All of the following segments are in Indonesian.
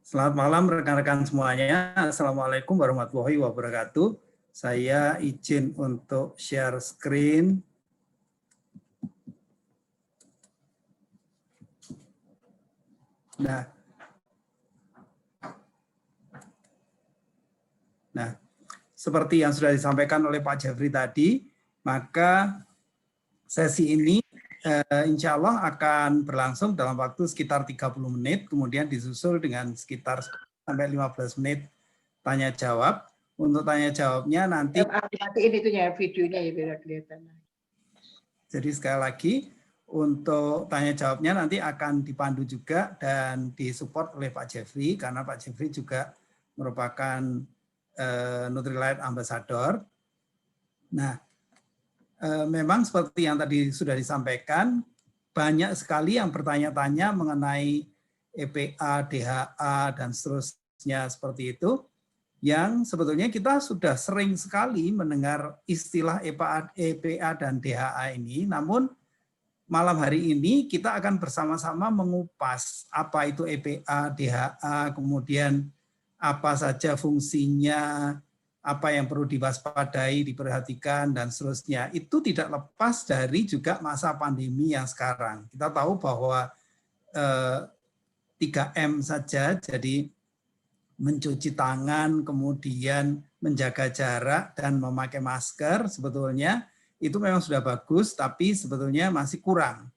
Selamat malam rekan-rekan semuanya. Assalamualaikum warahmatullahi wabarakatuh. Saya izin untuk share screen. Nah, seperti yang sudah disampaikan oleh Pak Jeffrey tadi, maka sesi ini insya Allah akan berlangsung dalam waktu sekitar 30 menit, kemudian disusul dengan sekitar sampai 15 menit tanya jawab. Untuk tanya jawabnya nanti matiin itunya videonya ya biar kelihatan. Jadi sekali lagi untuk tanya jawabnya nanti akan dipandu juga dan disupport oleh Pak Jeffrey karena Pak Jeffrey juga merupakan Nutrilite Ambassador. Nah, memang seperti yang tadi sudah disampaikan, banyak sekali yang bertanya-tanya mengenai EPA, DHA, dan seterusnya seperti itu, yang sebetulnya kita sudah sering sekali mendengar istilah EPA dan DHA ini, namun malam hari ini kita akan bersama-sama mengupas apa itu EPA, DHA, kemudian apa saja fungsinya, apa yang perlu diwaspadai, diperhatikan, dan seterusnya. Itu tidak lepas dari juga masa pandemi yang sekarang. Kita tahu bahwa 3M saja, jadi mencuci tangan, kemudian menjaga jarak, dan memakai masker, sebetulnya itu memang sudah bagus, tapi sebetulnya masih kurang.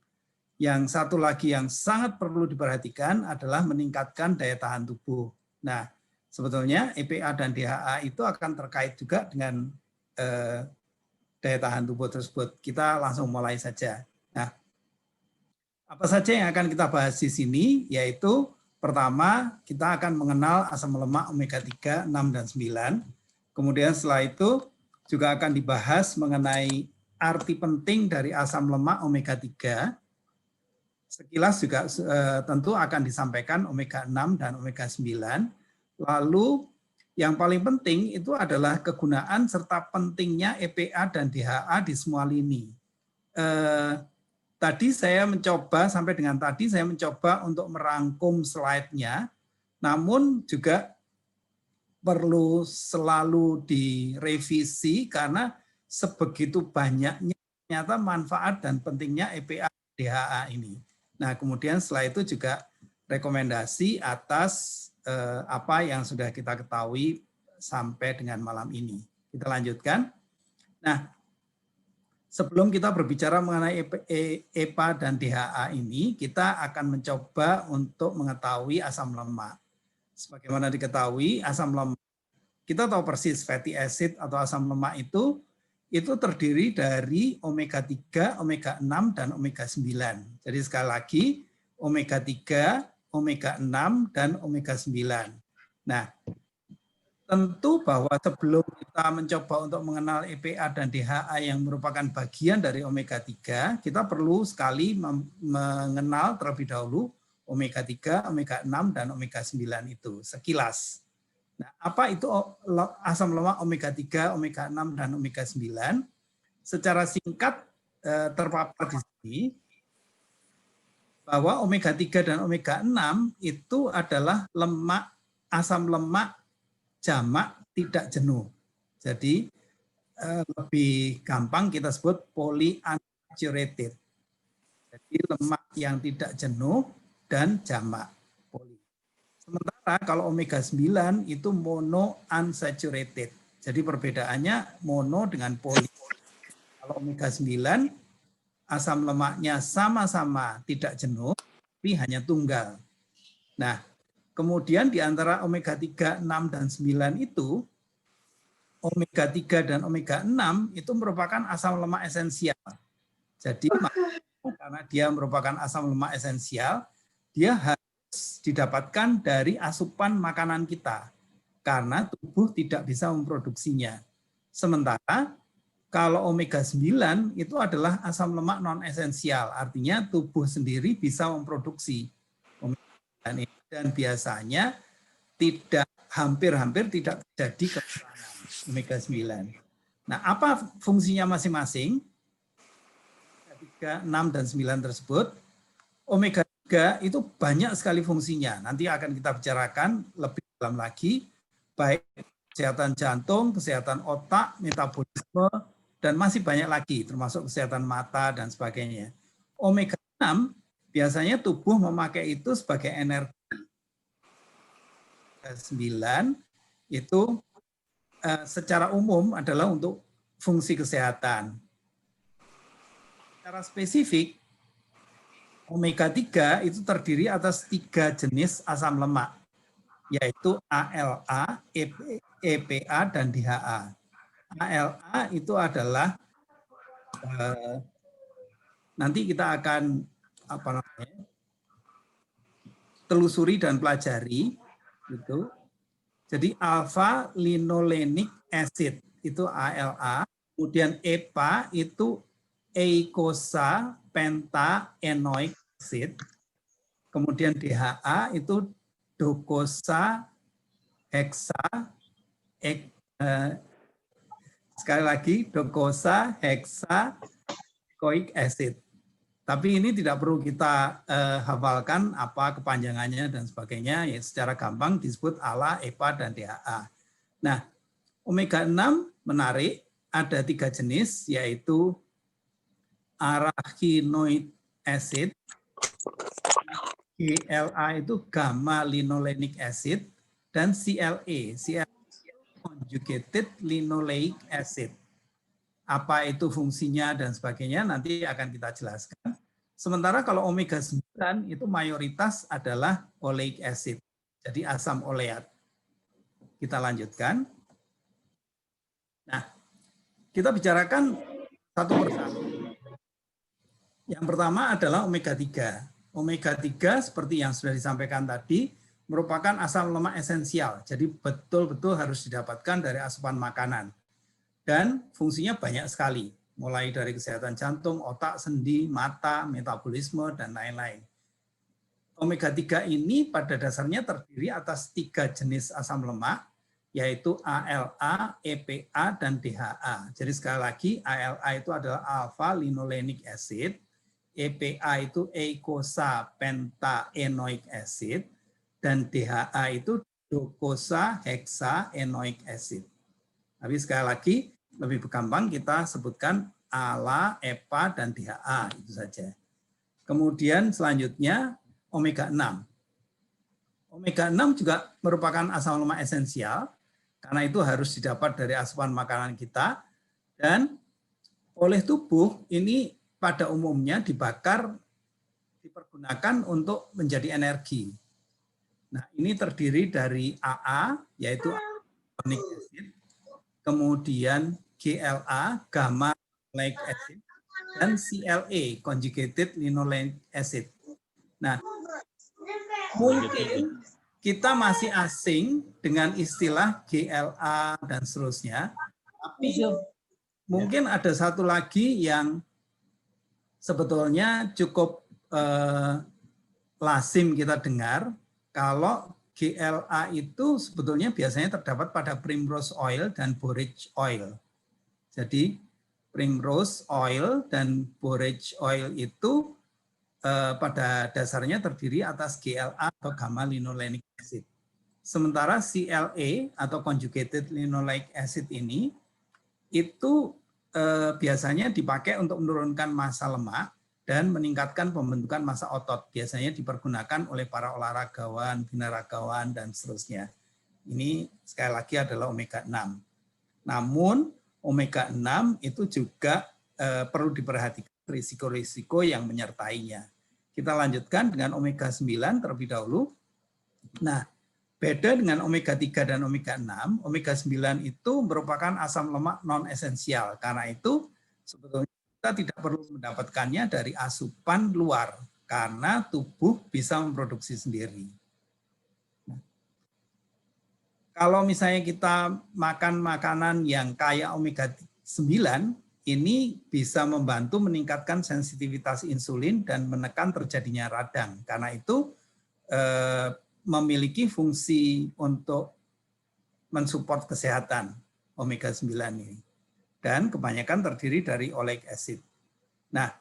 Yang satu lagi yang sangat perlu diperhatikan adalah meningkatkan daya tahan tubuh. Nah, sebetulnya EPA dan DHA itu akan terkait juga dengan daya tahan tubuh tersebut. Kita langsung mulai saja. Nah, apa saja yang akan kita bahas di sini, yaitu pertama, kita akan mengenal asam lemak omega 3, 6, dan 9. Kemudian setelah itu juga akan dibahas mengenai arti penting dari asam lemak omega 3. Sekilas juga tentu akan disampaikan omega 6 dan omega 9. Lalu yang paling penting itu adalah kegunaan serta pentingnya EPA dan DHA di semua lini. Tadi saya mencoba, sampai dengan tadi saya mencoba untuk merangkum slide-nya, namun juga perlu selalu direvisi karena sebegitu banyaknya ternyata manfaat dan pentingnya EPA DHA ini. Nah, kemudian setelah itu juga rekomendasi atas apa yang sudah kita ketahui sampai dengan malam ini. Kita lanjutkan. Nah, sebelum kita berbicara mengenai EPA dan DHA ini, kita akan mencoba untuk mengetahui asam lemak. Sebagaimana diketahui, asam lemak, kita tahu persis fatty acid atau asam lemak itu terdiri dari omega 3, omega 6, dan omega 9. Jadi sekali lagi, omega 3, omega 6, dan omega 9. Nah, tentu bahwa sebelum kita mencoba untuk mengenal EPA dan DHA yang merupakan bagian dari omega 3, kita perlu sekali mengenal terlebih dahulu omega 3, omega 6, dan omega 9 itu sekilas. Nah, apa itu asam lemak omega 3, omega 6, dan omega 9? Secara singkat terpapar di sini bahwa omega 3 dan omega 6 itu adalah asam lemak jamak tidak jenuh. Jadi lebih gampang kita sebut polyunsaturated. Jadi lemak yang tidak jenuh dan jamak. Sementara kalau omega 9 itu monounsaturated. Jadi perbedaannya mono dengan poly. Kalau omega 9 asam lemaknya sama-sama tidak jenuh, tapi hanya tunggal. Nah, kemudian di antara omega 3, 6, dan 9 itu, omega 3 dan omega 6 itu merupakan asam lemak esensial. Jadi karena dia merupakan asam lemak esensial, dia harus didapatkan dari asupan makanan kita. Karena tubuh tidak bisa memproduksinya. Sementara kalau omega 9 itu adalah asam lemak non esensial, artinya tubuh sendiri bisa memproduksi omega 9 ini. Dan biasanya hampir-hampir tidak terjadi kekurangan omega 9. Nah, apa fungsinya masing-masing? 3, 6, dan 9 tersebut. Omega 3 itu banyak sekali fungsinya. Nanti akan kita bicarakan lebih dalam lagi, baik kesehatan jantung, kesehatan otak, metabolisme, dan masih banyak lagi, termasuk kesehatan mata dan sebagainya. Omega 6 biasanya tubuh memakai itu sebagai energi. 9 itu secara umum adalah untuk fungsi kesehatan. Secara spesifik, omega 3 itu terdiri atas 3 jenis asam lemak, yaitu ALA, EPA, dan DHA. ALA itu adalah nanti kita akan telusuri dan pelajari gitu. Jadi alpha linolenic acid itu ALA, kemudian EPA itu eikosa pentaenoic acid, kemudian DHA itu dokosa heksa sekali lagi dokosa hexaecoic acid. Tapi ini tidak perlu kita hafalkan apa kepanjangannya dan sebagainya, ya secara gampang disebut ALA, EPA, dan DHA. Nah, omega 6 menarik, ada 3 jenis, yaitu arachidonic acid, GLA itu gamma linolenic acid, dan CLA, conjugated linoleic acid. Apa itu fungsinya dan sebagainya nanti akan kita jelaskan. Sementara kalau omega 9 itu mayoritas adalah oleic acid, jadi asam oleat. Kita lanjutkan. Nah, kita bicarakan satu persatu. Yang pertama adalah omega 3. Omega 3 seperti yang sudah disampaikan tadi merupakan asam lemak esensial. Jadi betul-betul harus didapatkan dari asupan makanan. Dan fungsinya banyak sekali, mulai dari kesehatan jantung, otak, sendi, mata, metabolisme, dan lain-lain. Omega 3 ini pada dasarnya terdiri atas 3 jenis asam lemak, yaitu ALA, EPA, dan DHA. Jadi sekali lagi, ALA itu adalah alpha linolenic acid, EPA itu eikosa pentaenoic acid, dan DHA itu dokosa hexaenoic acid. Tapi sekali lagi, lebih gampang kita sebutkan ALA, EPA, dan DHA, itu saja. Kemudian selanjutnya, omega 6. Omega 6 juga merupakan asam lemak esensial, karena itu harus didapat dari asupan makanan kita, dan oleh tubuh ini pada umumnya dibakar, dipergunakan untuk menjadi energi. Nah, ini terdiri dari AA, yaitu arachidonic acid, kemudian GLA, gamma linoleic acid, dan CLA, conjugated linoleic acid. Nah, mungkin kita masih asing dengan istilah GLA dan seterusnya, tapi mungkin ada satu lagi yang sebetulnya cukup lazim kita dengar, kalau GLA itu sebetulnya biasanya terdapat pada primrose oil dan borage oil. Jadi primrose oil dan borage oil itu pada dasarnya terdiri atas GLA atau gamma linolenic acid. Sementara CLA atau conjugated linoleic acid ini itu biasanya dipakai untuk menurunkan massa lemak dan meningkatkan pembentukan massa otot. Biasanya dipergunakan oleh para olahragawan, binaragawan, dan seterusnya. Ini sekali lagi adalah omega 6. Namun omega 6 itu juga perlu diperhatikan risiko-risiko yang menyertainya. Kita lanjutkan dengan omega 9 terlebih dahulu. Nah, beda dengan omega 3 dan omega 6, omega 9 itu merupakan asam lemak non-esensial. Karena itu sebetulnya kita tidak perlu mendapatkannya dari asupan luar, karena tubuh bisa memproduksi sendiri. Nah, kalau misalnya kita makan makanan yang kaya omega 9, ini bisa membantu meningkatkan sensitivitas insulin dan menekan terjadinya radang. Karena itu memiliki fungsi untuk mensupport kesehatan omega 9 ini. Dan kebanyakan terdiri dari oleic acid. Nah,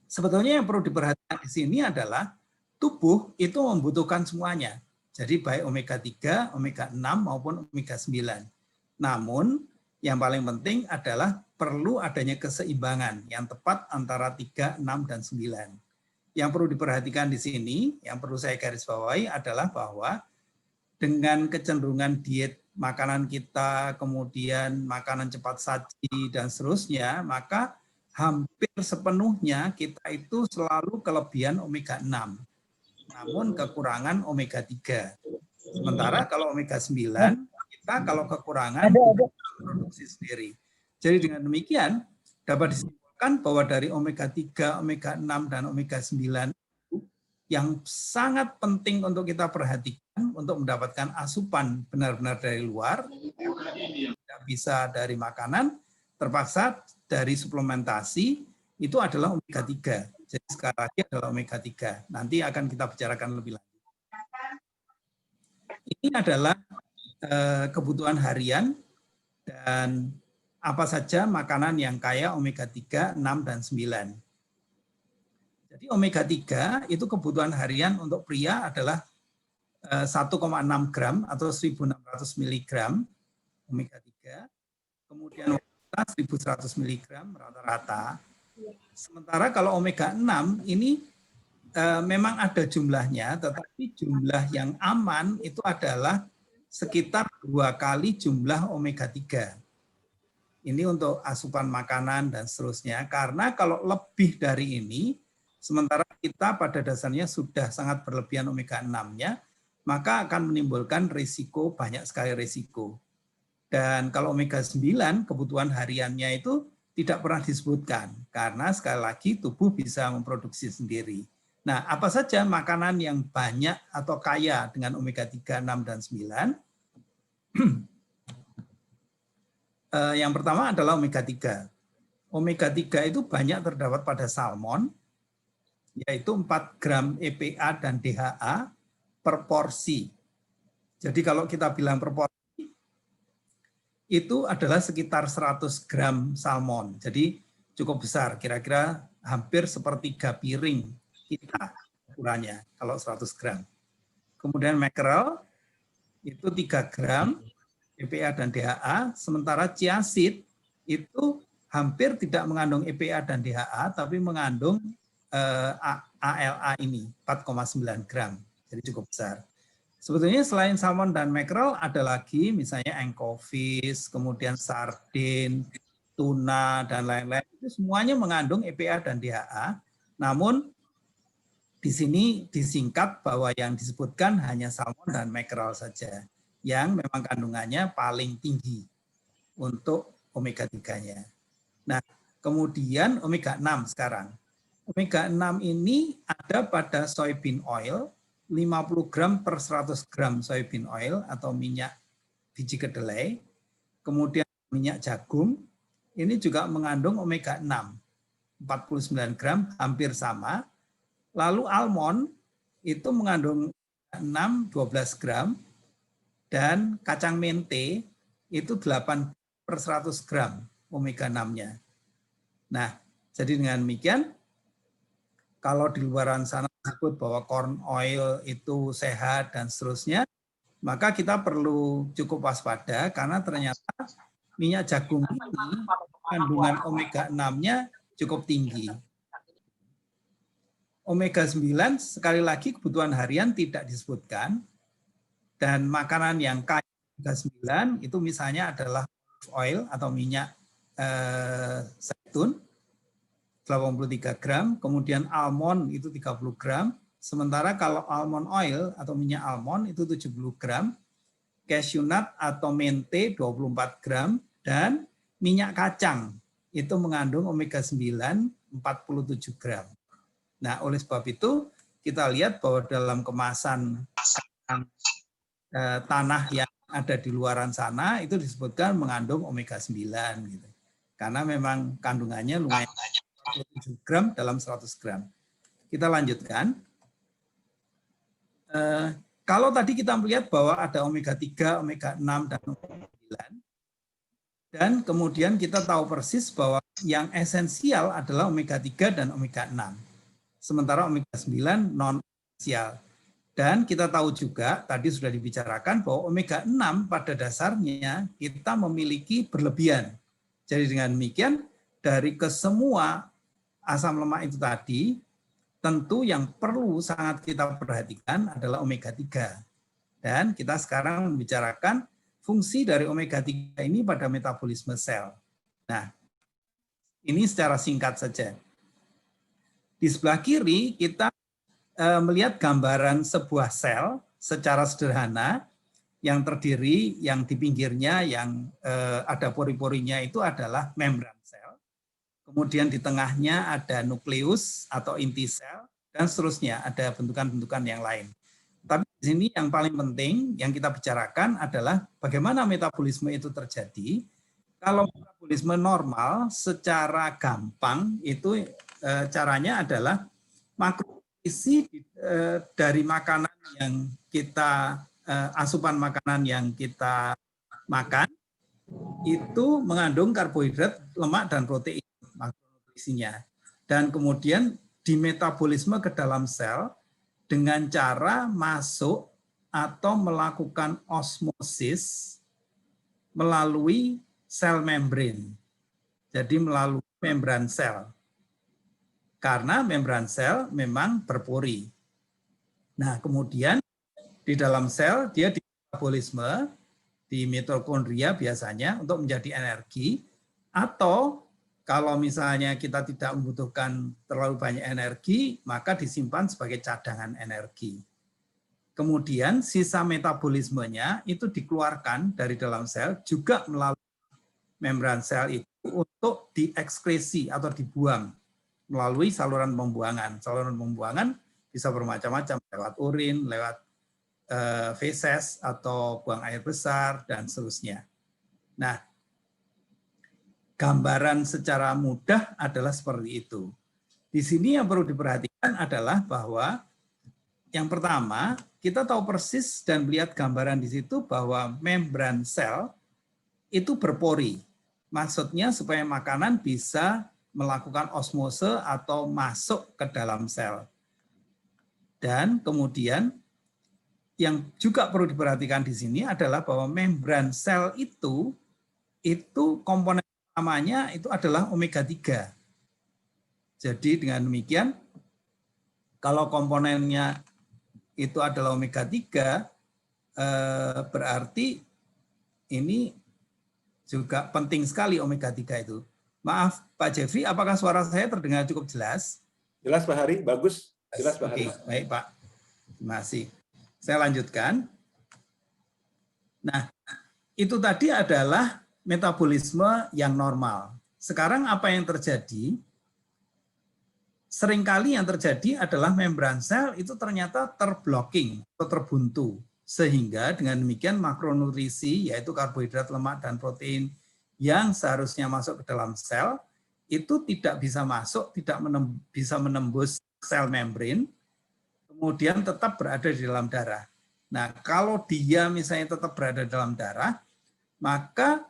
sebetulnya yang perlu diperhatikan di sini adalah tubuh itu membutuhkan semuanya. Jadi baik omega 3, omega 6 maupun omega 9. Namun yang paling penting adalah perlu adanya keseimbangan yang tepat antara 3, 6, dan 9. Yang perlu diperhatikan di sini, yang perlu saya garis bawahi adalah bahwa dengan kecenderungan diet makanan kita, kemudian makanan cepat saji, dan seterusnya, maka hampir sepenuhnya kita itu selalu kelebihan omega 6. Namun kekurangan omega 3. Sementara kalau omega 9, kita kalau kekurangan produksi sendiri. Jadi dengan demikian dapat disimpulkan bahwa dari omega 3, omega 6, dan omega 9 yang sangat penting untuk kita perhatikan untuk mendapatkan asupan benar-benar dari luar, tidak bisa dari makanan, terpaksa dari suplementasi, itu adalah omega 3. Jadi sekali lagi adalah omega 3. Nanti akan kita bicarakan lebih lanjut. Ini adalah kebutuhan harian dan apa saja makanan yang kaya omega 3, 6, dan 9. Jadi omega 3 itu kebutuhan harian untuk pria adalah 1,6 gram atau 1.600 mg omega 3. Kemudian wanita 1.100 mg rata-rata. Sementara kalau omega 6 ini memang ada jumlahnya, tetapi jumlah yang aman itu adalah sekitar 2 kali jumlah omega 3. Ini untuk asupan makanan dan seterusnya. Karena kalau lebih dari ini, sementara kita pada dasarnya sudah sangat berlebihan omega 6-nya, maka akan menimbulkan risiko, banyak sekali risiko. Dan kalau omega 9, kebutuhan hariannya itu tidak pernah disebutkan, karena sekali lagi tubuh bisa memproduksi sendiri. Nah, apa saja makanan yang banyak atau kaya dengan omega 3, 6, dan 9? Yang pertama adalah omega 3. Omega 3 itu banyak terdapat pada salmon, yaitu 4 gram EPA dan DHA per porsi. Jadi kalau kita bilang per porsi, itu adalah sekitar 100 gram salmon. Jadi cukup besar, kira-kira hampir sepertiga piring kita ukurannya kalau 100 gram. Kemudian mackerel itu 3 gram EPA dan DHA, sementara chia seed itu hampir tidak mengandung EPA dan DHA, tapi mengandung ALA ini 4,9 gram, jadi cukup besar. Sebetulnya selain salmon dan mackerel ada lagi misalnya anchovies, kemudian sardin, tuna, dan lain-lain. Itu semuanya mengandung EPA dan DHA. Namun di sini disingkat bahwa yang disebutkan hanya salmon dan mackerel saja, yang memang kandungannya paling tinggi untuk omega 3-nya. Nah, kemudian omega 6 sekarang. Omega 6 ini ada pada soybean oil, 50 gram per 100 gram soybean oil atau minyak biji kedelai. Kemudian minyak jagung, ini juga mengandung omega 6, 49 gram, hampir sama. Lalu almond itu mengandung 6, 12 gram. Dan kacang mente itu 8 per 100 gram omega 6-nya. Nah, jadi dengan demikian, kalau di luaran sana disebut bahwa corn oil itu sehat dan seterusnya, maka kita perlu cukup waspada karena ternyata minyak jagung ini kandungan omega 6-nya cukup tinggi. Omega 9 sekali lagi kebutuhan harian tidak disebutkan, dan makanan yang kaya omega 9 itu misalnya adalah oil atau minyak zaitun 83 gram, kemudian almond itu 30 gram, sementara kalau almond oil atau minyak almond itu 70 gram, cashew nut atau mente 24 gram, dan minyak kacang itu mengandung omega 9 47 gram. Nah, oleh sebab itu kita lihat bahwa dalam kemasan tanah yang ada di luaran sana itu disebutkan mengandung omega 9 gitu. Karena memang kandungannya lumayan 47 gram dalam 100 gram. Kita lanjutkan. Kalau tadi kita melihat bahwa ada omega 3, omega 6, dan omega 9, dan kemudian kita tahu persis bahwa yang esensial adalah omega 3 dan omega 6. Sementara omega 9 non esensial. Dan kita tahu juga, tadi sudah dibicarakan bahwa omega 6 pada dasarnya kita memiliki berlebihan. Jadi dengan demikian, dari kesemua asam lemak itu tadi, tentu yang perlu sangat kita perhatikan adalah omega 3. Dan kita sekarang membicarakan fungsi dari omega 3 ini pada metabolisme sel. Nah, ini secara singkat saja. Di sebelah kiri kita melihat gambaran sebuah sel secara sederhana yang terdiri, yang di pinggirnya yang ada pori-porinya itu adalah membran sel. Kemudian di tengahnya ada nukleus atau inti sel dan seterusnya, ada bentukan-bentukan yang lain. Tapi di sini yang paling penting yang kita bicarakan adalah bagaimana metabolisme itu terjadi. Kalau metabolisme normal secara gampang itu caranya adalah makronutrisi dari makanan yang kita asupan makanan yang kita makan itu mengandung karbohidrat, lemak dan protein makronutrisinya. Dan kemudian dimetabolisme ke dalam sel dengan cara masuk atau melakukan osmosis melalui sel membran. Jadi melalui membran sel. Karena membran sel memang berpori. Nah, kemudian di dalam sel dia dimetabolisme di mitokondria biasanya untuk menjadi energi, atau kalau misalnya kita tidak membutuhkan terlalu banyak energi, maka disimpan sebagai cadangan energi. Kemudian sisa metabolismenya itu dikeluarkan dari dalam sel juga melalui membran sel itu untuk diekskresi atau dibuang melalui saluran pembuangan. Saluran pembuangan bisa bermacam-macam, lewat urin, lewat feses atau buang air besar, dan seterusnya. Nah, gambaran secara mudah adalah seperti itu. Di sini yang perlu diperhatikan adalah bahwa yang pertama, kita tahu persis dan melihat gambaran di situ bahwa membran sel itu berpori. Maksudnya supaya makanan bisa melakukan osmose atau masuk ke dalam sel. Dan kemudian yang juga perlu diperhatikan di sini adalah bahwa membran sel itu komponen utamanya itu adalah omega 3. Jadi dengan demikian, kalau komponennya itu adalah omega 3, berarti ini juga penting sekali omega 3 itu. Maaf, Pak Jeffrey, apakah suara saya terdengar cukup jelas? Jelas, Pak Hari. Bagus. Jelas, Pak Hari. Oke, baik, Pak. Terima kasih. Saya lanjutkan. Nah, itu tadi adalah metabolisme yang normal. Sekarang apa yang terjadi? Seringkali yang terjadi adalah membran sel itu ternyata terblocking atau terbuntu. Sehingga dengan demikian makronutrisi, yaitu karbohidrat, lemak, dan protein yang seharusnya masuk ke dalam sel, itu tidak bisa masuk, tidak bisa menembus sel membran, kemudian tetap berada di dalam darah. Nah, kalau dia misalnya tetap berada di dalam darah, maka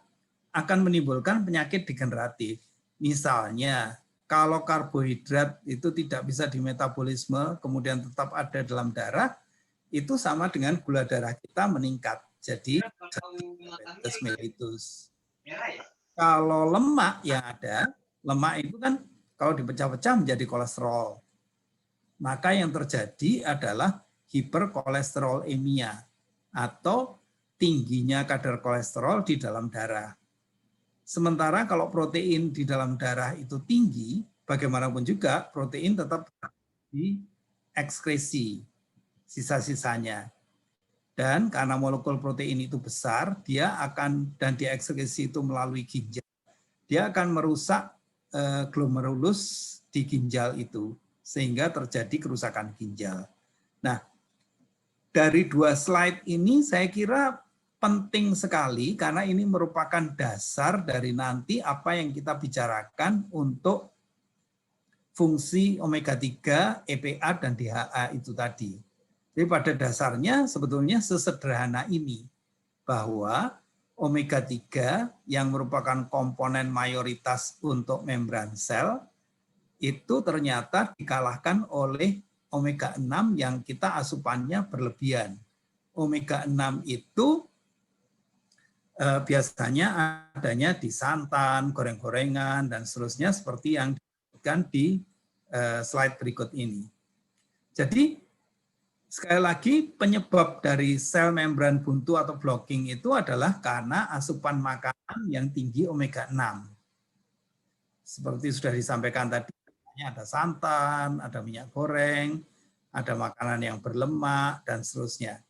akan menimbulkan penyakit degeneratif. Misalnya, kalau karbohidrat itu tidak bisa dimetabolisme, kemudian tetap ada dalam darah, itu sama dengan gula darah kita meningkat. Jadi, diabetes mellitus. Kalau lemak yang ada, lemak itu kan kalau dipecah-pecah menjadi kolesterol. Maka yang terjadi adalah hiperkolesterolemia atau tingginya kadar kolesterol di dalam darah. Sementara kalau protein di dalam darah itu tinggi, bagaimanapun juga protein tetap diekskresi sisa-sisanya. Dan karena molekul protein itu besar, dia akan, dan diekskresi itu melalui ginjal, dia akan merusak glomerulus di ginjal itu, sehingga terjadi kerusakan ginjal. Nah, dari dua slide ini saya kira penting sekali karena ini merupakan dasar dari nanti apa yang kita bicarakan untuk fungsi omega 3, EPA, dan DHA itu tadi. Jadi pada dasarnya sebetulnya sesederhana ini, bahwa omega 3 yang merupakan komponen mayoritas untuk membran sel, itu ternyata dikalahkan oleh omega 6 yang kita asupannya berlebihan. Omega 6 itu biasanya adanya di santan, goreng-gorengan, dan seterusnya seperti yang disebutkan di slide berikut ini. Jadi sekali lagi penyebab dari sel membran buntu atau blocking itu adalah karena asupan makanan yang tinggi omega 6. Seperti sudah disampaikan tadi, ada santan, ada minyak goreng, ada makanan yang berlemak, dan seterusnya.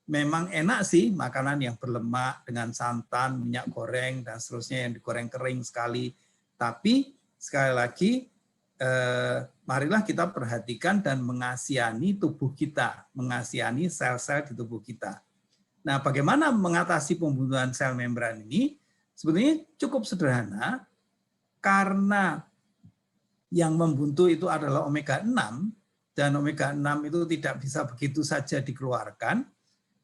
Memang enak sih makanan yang berlemak dengan santan, minyak goreng, dan seterusnya yang digoreng kering sekali. Tapi sekali lagi, marilah kita perhatikan dan mengasihani tubuh kita, mengasihani sel-sel di tubuh kita. Nah, bagaimana mengatasi pembunuhan sel membran ini? Sebenarnya cukup sederhana, karena yang membuntu itu adalah omega 6, dan omega 6 itu tidak bisa begitu saja dikeluarkan.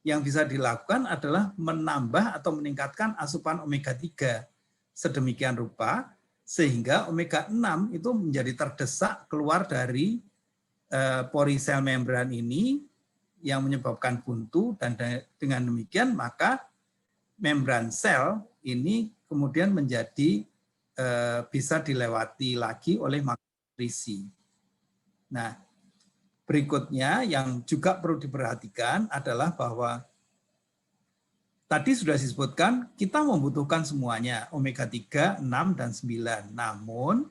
Yang bisa dilakukan adalah menambah atau meningkatkan asupan omega 3 sedemikian rupa sehingga omega 6 itu menjadi terdesak keluar dari pori sel membran ini yang menyebabkan buntu, dan dengan demikian maka membran sel ini kemudian menjadi bisa dilewati lagi oleh nutrisi. Nah, berikutnya yang juga perlu diperhatikan adalah bahwa tadi sudah disebutkan kita membutuhkan semuanya, omega 3, 6, dan 9. Namun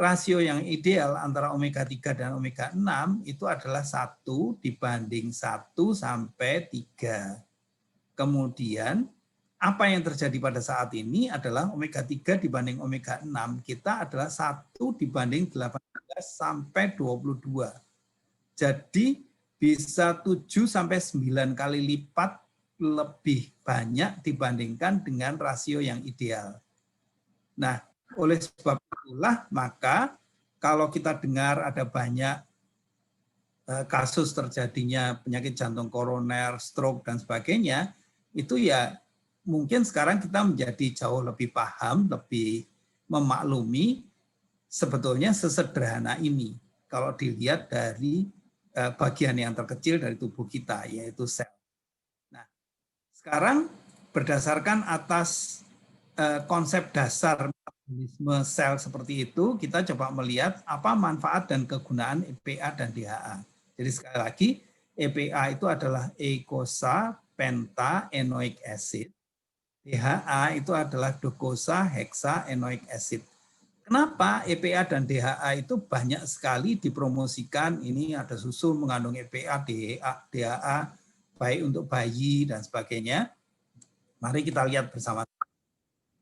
rasio yang ideal antara omega 3 dan omega 6 itu adalah 1 dibanding 1 sampai 3. Kemudian apa yang terjadi pada saat ini adalah omega 3 dibanding omega 6 kita adalah 1 dibanding 18 sampai 22. Jadi bisa 7 sampai 9 kali lipat lebih banyak dibandingkan dengan rasio yang ideal. Nah, oleh sebab itulah maka kalau kita dengar ada banyak kasus terjadinya penyakit jantung koroner, stroke, dan sebagainya, itu ya mungkin sekarang kita menjadi jauh lebih paham, lebih memaklumi sebetulnya sesederhana ini kalau dilihat dari bagian yang terkecil dari tubuh kita, yaitu sel. Nah, sekarang berdasarkan atas konsep dasar mekanisme sel seperti itu, kita coba melihat apa manfaat dan kegunaan EPA dan DHA. Jadi sekali lagi, EPA itu adalah eikosa pentaenoic acid. DHA itu adalah docosa hexaenoic acid. Kenapa EPA dan DHA itu banyak sekali dipromosikan? Ini ada susu mengandung EPA, DHA, baik untuk bayi dan sebagainya. Mari kita lihat bersama.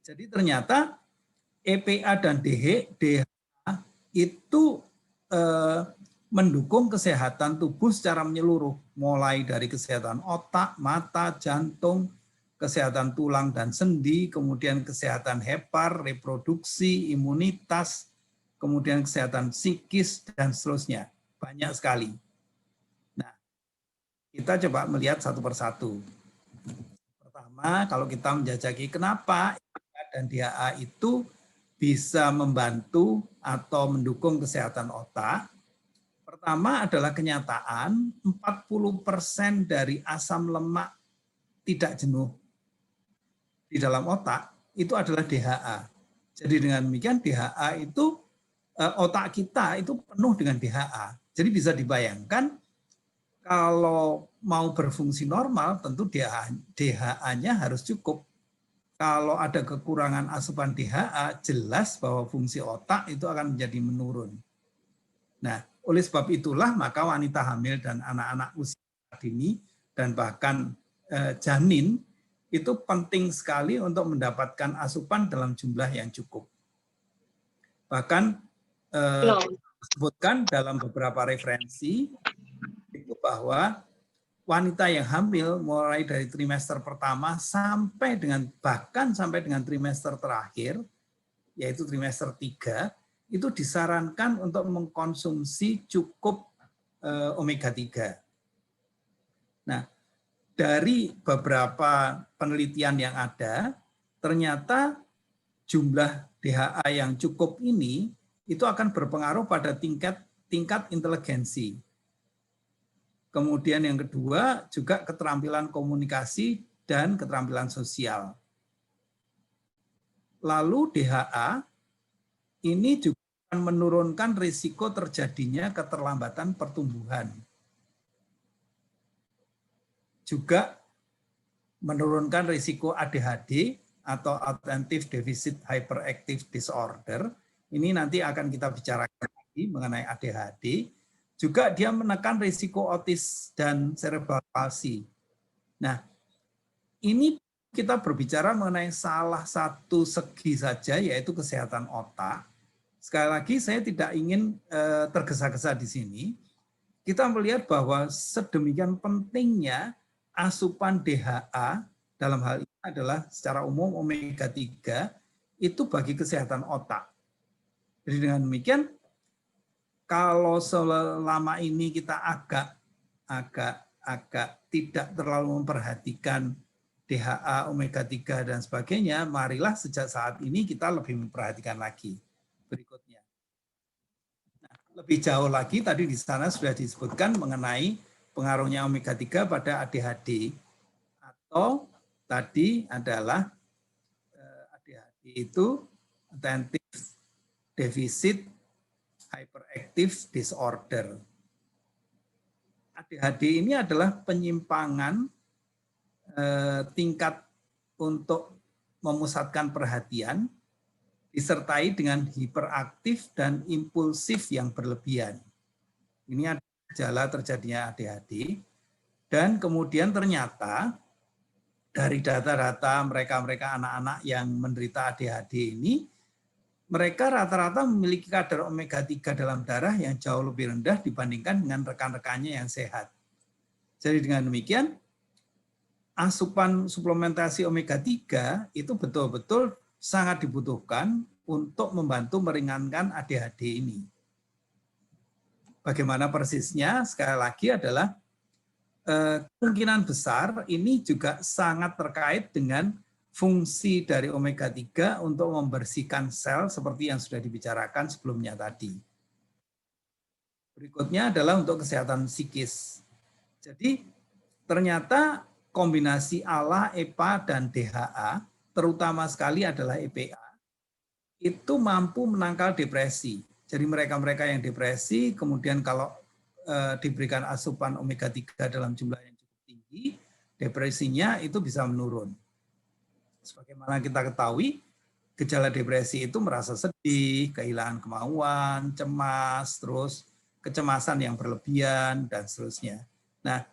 Jadi ternyata EPA dan DHA itu mendukung kesehatan tubuh secara menyeluruh, mulai dari kesehatan otak, mata, jantung, kesehatan tulang dan sendi, kemudian kesehatan hepar, reproduksi, imunitas, kemudian kesehatan psikis, dan seterusnya. Banyak sekali. Nah, kita coba melihat satu persatu. Pertama, kalau kita menjajaki kenapa EPA dan DHA itu bisa membantu atau mendukung kesehatan otak. Pertama adalah kenyataan 40% dari asam lemak tidak jenuh di dalam otak itu adalah DHA. Jadi dengan demikian DHA itu otak kita itu penuh dengan DHA. Jadi bisa dibayangkan kalau mau berfungsi normal tentu DHA-nya harus cukup. Kalau ada kekurangan asupan DHA, jelas bahwa fungsi otak itu akan menjadi menurun. Nah, oleh sebab itulah maka wanita hamil dan anak-anak usia dini dan bahkan janin itu penting sekali untuk mendapatkan asupan dalam jumlah yang cukup. Bahkan disebutkan dalam beberapa referensi itu bahwa wanita yang hamil mulai dari trimester pertama sampai dengan bahkan sampai dengan trimester terakhir, yaitu trimester 3, itu disarankan untuk mengkonsumsi cukup omega 3. Nah, dari beberapa penelitian yang ada, ternyata jumlah DHA yang cukup ini itu akan berpengaruh pada tingkat inteligensi. Kemudian yang kedua juga keterampilan komunikasi dan keterampilan sosial. Lalu DHA ini juga akan menurunkan risiko terjadinya keterlambatan pertumbuhan. Juga menurunkan risiko ADHD atau Attentive Deficit Hyperactive Disorder. Ini nanti akan kita bicarakan lagi mengenai ADHD. Juga dia menekan risiko autis dan cerebral palsy. Nah, ini kita berbicara mengenai salah satu segi saja, yaitu kesehatan otak. Sekali lagi saya tidak ingin tergesa-gesa di sini. Kita melihat bahwa sedemikian pentingnya asupan DHA dalam hal ini adalah secara umum omega 3 itu bagi kesehatan otak. Jadi dengan demikian, kalau selama ini kita agak tidak terlalu memperhatikan DHA, omega 3 dan sebagainya, marilah sejak saat ini kita lebih memperhatikan lagi. Berikutnya. Nah, lebih jauh lagi tadi di sana sudah disebutkan mengenai pengaruhnya omega 3 pada ADHD, atau tadi adalah ADHD itu Attentive Deficit Hyperactive Disorder. ADHD ini adalah penyimpangan tingkat untuk memusatkan perhatian disertai dengan hiperaktif dan impulsif yang berlebihan. Ini adalah gejala terjadinya ADHD. Dan kemudian ternyata dari data-data mereka anak-anak yang menderita ADHD ini, mereka rata-rata memiliki kadar omega 3 dalam darah yang jauh lebih rendah dibandingkan dengan rekan-rekannya yang sehat. Jadi dengan demikian, asupan suplementasi omega 3 itu betul-betul sangat dibutuhkan untuk membantu meringankan ADHD ini. Bagaimana persisnya? Sekali lagi adalah kemungkinan besar ini juga sangat terkait dengan fungsi dari omega 3 untuk membersihkan sel seperti yang sudah dibicarakan sebelumnya tadi. Berikutnya adalah untuk kesehatan psikis. Jadi ternyata kombinasi ALA, EPA, dan DHA, terutama sekali adalah EPA, itu mampu menangkal depresi. Jadi mereka-mereka yang depresi, kemudian kalau diberikan asupan omega 3 dalam jumlah yang cukup tinggi, depresinya itu bisa menurun. Sebagaimana kita ketahui, gejala depresi itu merasa sedih, kehilangan kemauan, cemas, terus kecemasan yang berlebihan, dan seterusnya. Nah,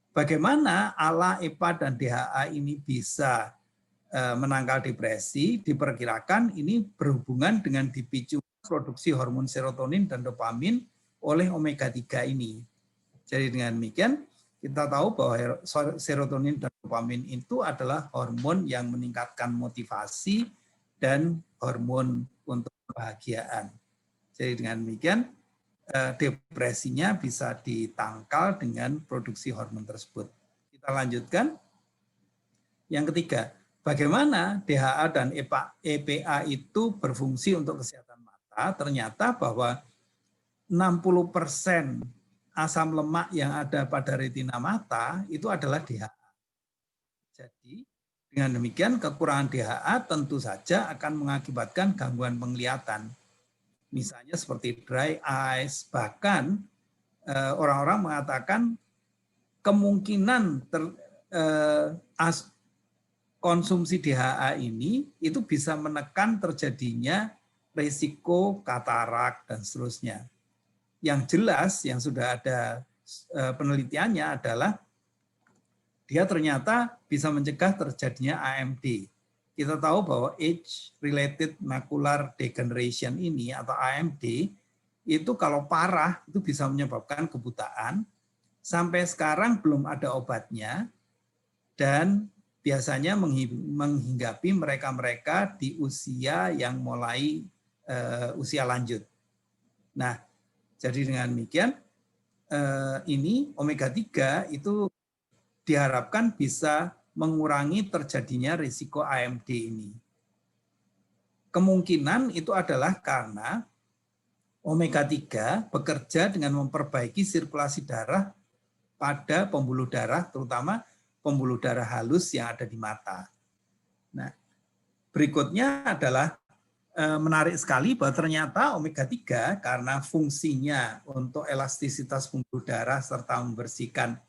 bagaimana ALA, EPA, dan DHA ini bisa menangkal depresi? Diperkirakan ini berhubungan dengan dipicu produksi hormon serotonin dan dopamin oleh omega 3 ini. Jadi dengan demikian, kita tahu bahwa serotonin dan dopamin itu adalah hormon yang meningkatkan motivasi dan hormon untuk kebahagiaan. Jadi dengan demikian, depresinya bisa ditangkal dengan produksi hormon tersebut. Kita lanjutkan. Yang ketiga, bagaimana DHA dan EPA itu berfungsi untuk kesehatan mata? Ternyata bahwa 60% asam lemak yang ada pada retina mata itu adalah DHA. Jadi dengan demikian kekurangan DHA tentu saja akan mengakibatkan gangguan penglihatan. Misalnya seperti dry eyes, bahkan orang-orang mengatakan kemungkinan konsumsi DHA ini itu bisa menekan terjadinya risiko katarak dan seterusnya. Yang jelas yang sudah ada penelitiannya adalah dia ternyata bisa mencegah terjadinya AMD. Kita tahu bahwa age-related macular degeneration ini atau AMD itu kalau parah itu bisa menyebabkan kebutaan. Sampai sekarang belum ada obatnya dan biasanya menghinggapi mereka-mereka di usia yang mulai usia lanjut. Nah, jadi dengan demikian, ini omega 3 itu diharapkan bisa mengurangi terjadinya risiko AMD ini. Kemungkinan itu adalah karena omega 3 bekerja dengan memperbaiki sirkulasi darah pada pembuluh darah, terutama pembuluh darah halus yang ada di mata. Nah, berikutnya adalah menarik sekali bahwa ternyata omega 3 karena fungsinya untuk elastisitas pembuluh darah serta membersihkan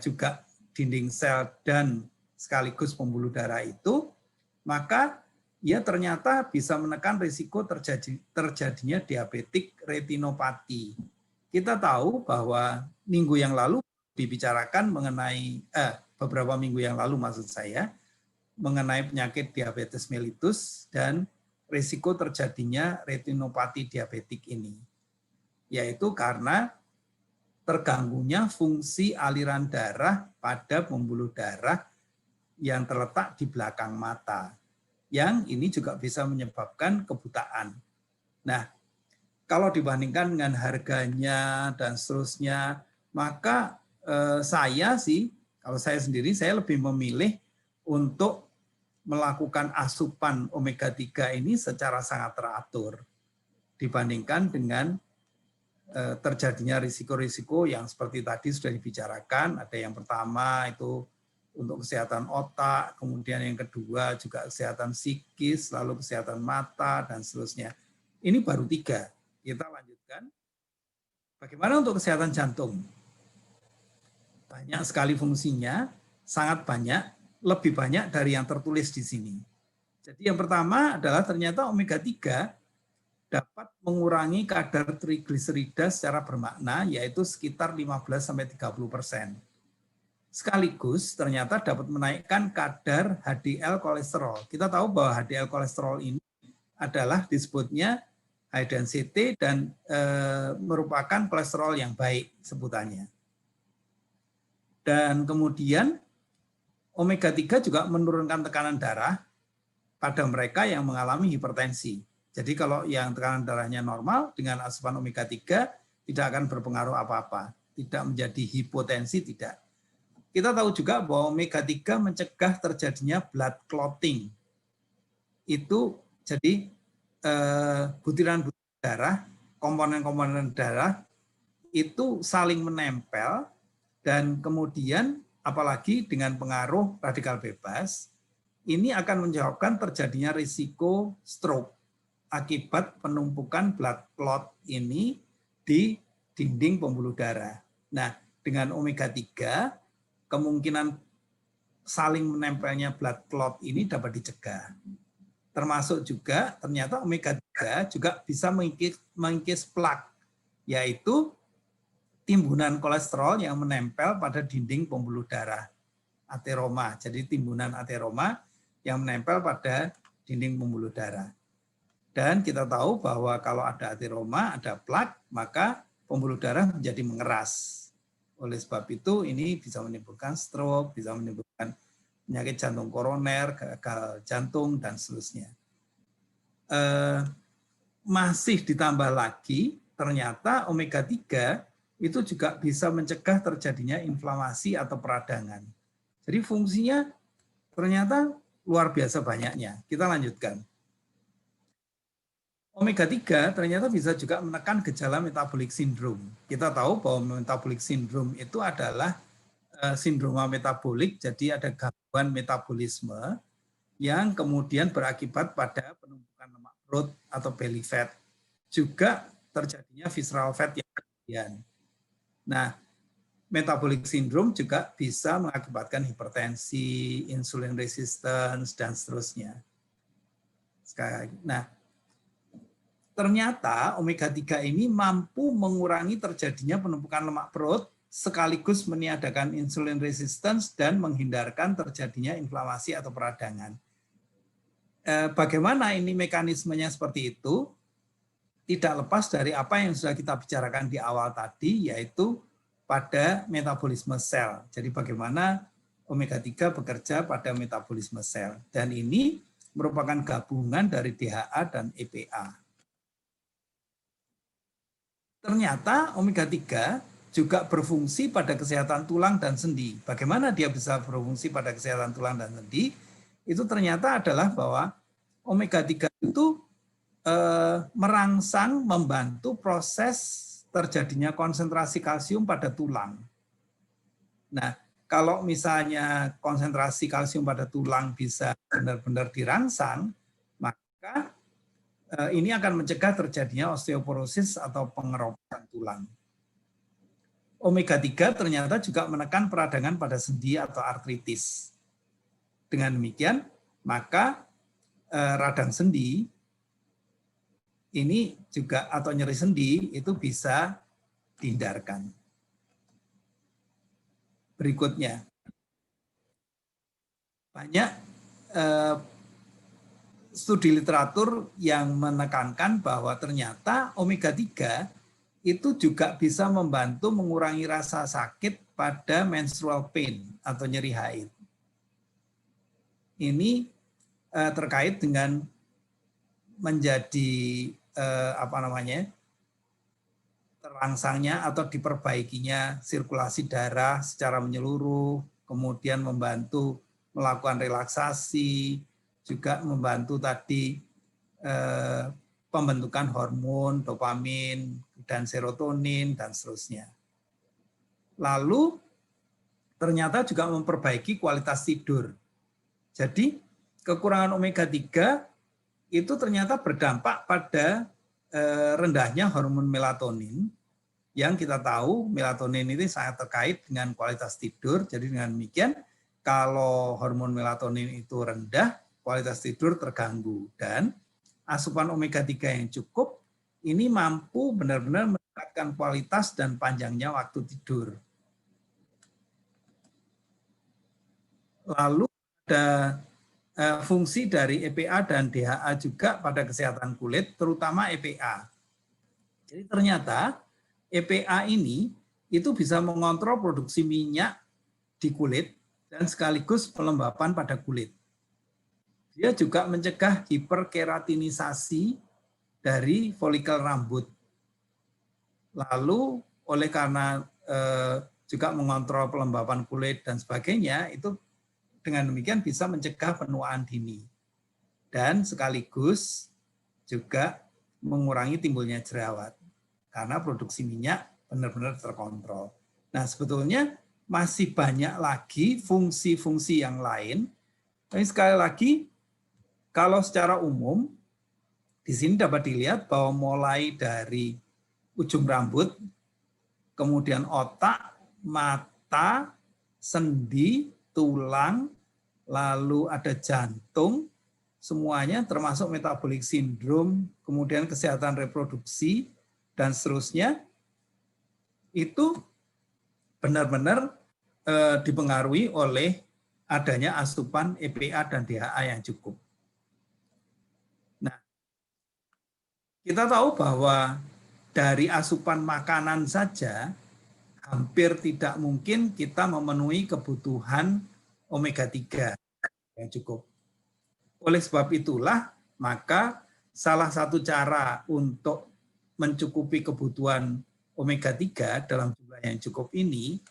juga dinding sel dan sekaligus pembuluh darah itu, maka ia ternyata bisa menekan risiko terjadinya diabetik retinopati. Kita tahu bahwa minggu yang lalu dibicarakan mengenai beberapa minggu yang lalu maksud saya mengenai penyakit diabetes mellitus dan risiko terjadinya retinopati diabetik ini, yaitu karena terganggunya fungsi aliran darah pada pembuluh darah yang terletak di belakang mata, yang ini juga bisa menyebabkan kebutaan. Nah, kalau dibandingkan dengan harganya dan seterusnya, maka kalau saya sendiri, saya lebih memilih untuk melakukan asupan omega 3 ini secara sangat teratur dibandingkan dengan terjadinya risiko-risiko yang seperti tadi sudah dibicarakan. Ada yang pertama itu untuk kesehatan otak, kemudian yang kedua juga kesehatan psikis, lalu kesehatan mata, dan seterusnya. Ini baru 3. Kita lanjutkan. Bagaimana untuk kesehatan jantung? Banyak sekali fungsinya, sangat banyak, lebih banyak dari yang tertulis di sini. Jadi yang pertama adalah ternyata omega 3 dapat mengurangi kadar trigliserida secara bermakna, yaitu sekitar 15-30%. Sekaligus ternyata dapat menaikkan kadar HDL kolesterol. Kita tahu bahwa HDL kolesterol ini adalah disebutnya high density dan merupakan kolesterol yang baik sebutannya. Dan kemudian omega 3 juga menurunkan tekanan darah pada mereka yang mengalami hipertensi. Jadi kalau yang tekanan darahnya normal dengan asupan omega 3 tidak akan berpengaruh apa-apa, tidak menjadi hipotensi, tidak. Kita tahu juga bahwa omega 3 mencegah terjadinya blood clotting. Itu jadi butiran-butiran darah, komponen-komponen darah itu saling menempel dan kemudian apalagi dengan pengaruh radikal bebas, ini akan menyebabkan terjadinya risiko stroke akibat penumpukan blood clot ini di dinding pembuluh darah. Nah, dengan omega 3, kemungkinan saling menempelnya blood clot ini dapat dicegah. Termasuk juga ternyata omega 3 juga bisa mengikis plak, yaitu timbunan kolesterol yang menempel pada dinding pembuluh darah, ateroma. Jadi timbunan ateroma yang menempel pada dinding pembuluh darah. Dan kita tahu bahwa kalau ada ateroma, ada plak, maka pembuluh darah menjadi mengeras. Oleh sebab itu ini bisa menimbulkan stroke, bisa menimbulkan penyakit jantung koroner, gagal jantung, dan seterusnya. Masih ditambah lagi, ternyata omega 3 itu juga bisa mencegah terjadinya inflamasi atau peradangan. Jadi fungsinya ternyata luar biasa banyaknya. Kita lanjutkan. Omega 3 ternyata bisa juga menekan gejala metabolic syndrome. Kita tahu bahwa metabolic syndrome itu adalah sindroma metabolik, jadi ada gangguan metabolisme yang kemudian berakibat pada penumpukan lemak perut atau belly fat. Juga terjadinya visceral fat yang berlebihan. Nah, metabolic syndrome juga bisa mengakibatkan hipertensi, insulin resistance, dan seterusnya. Nah, ternyata omega 3 ini mampu mengurangi terjadinya penumpukan lemak perut sekaligus meniadakan insulin resistance dan menghindarkan terjadinya inflamasi atau peradangan. Bagaimana ini mekanismenya seperti itu? Tidak lepas dari apa yang sudah kita bicarakan di awal tadi, yaitu pada metabolisme sel. Jadi bagaimana omega 3 bekerja pada metabolisme sel. Dan ini merupakan gabungan dari DHA dan EPA. Ternyata omega 3 juga berfungsi pada kesehatan tulang dan sendi. Bagaimana dia bisa berfungsi pada kesehatan tulang dan sendi? Itu ternyata adalah bahwa omega 3 itu merangsang, membantu proses terjadinya konsentrasi kalsium pada tulang. Nah, kalau misalnya konsentrasi kalsium pada tulang bisa benar-benar dirangsang, maka ini akan mencegah terjadinya osteoporosis atau pengeroposan tulang. Omega 3 ternyata juga menekan peradangan pada sendi atau artritis. Dengan demikian, maka radang sendi ini juga atau nyeri sendi itu bisa dihindarkan. Berikutnya, banyak studi literatur yang menekankan bahwa ternyata omega 3 itu juga bisa membantu mengurangi rasa sakit pada menstrual pain atau nyeri haid. Ini terkait dengan menjadi terangsangnya atau diperbaikinya sirkulasi darah secara menyeluruh, kemudian membantu melakukan relaksasi, juga membantu tadi pembentukan hormon dopamin dan serotonin dan seterusnya. Lalu ternyata juga memperbaiki kualitas tidur. Jadi kekurangan omega 3 itu ternyata berdampak pada rendahnya hormon melatonin, yang kita tahu melatonin ini sangat terkait dengan kualitas tidur. Jadi dengan demikian, kalau hormon melatonin itu rendah, kualitas tidur terganggu. Dan asupan omega 3 yang cukup ini mampu benar-benar meningkatkan kualitas dan panjangnya waktu tidur. Lalu ada fungsi dari EPA dan DHA juga pada kesehatan kulit, terutama EPA. Jadi ternyata EPA ini itu bisa mengontrol produksi minyak di kulit dan sekaligus pelembapan pada kulit. Dia juga mencegah hiperkeratinisasi dari folikel rambut. Lalu oleh karena juga mengontrol pelembapan kulit dan sebagainya, itu dengan demikian bisa mencegah penuaan dini dan sekaligus juga mengurangi timbulnya jerawat karena produksi minyak benar-benar terkontrol. Nah, sebetulnya masih banyak lagi fungsi-fungsi yang lain. Tapi sekali lagi, kalau secara umum di sini dapat dilihat bahwa mulai dari ujung rambut, kemudian otak, mata, sendi, tulang, lalu ada jantung, semuanya termasuk metabolic syndrome, kemudian kesehatan reproduksi, dan seterusnya, itu benar-benar dipengaruhi oleh adanya asupan EPA dan DHA yang cukup. Nah, kita tahu bahwa dari asupan makanan saja, hampir tidak mungkin kita memenuhi kebutuhan omega 3 yang cukup. Oleh sebab itulah, maka salah satu cara untuk mencukupi kebutuhan omega 3 dalam jumlah yang cukup ini,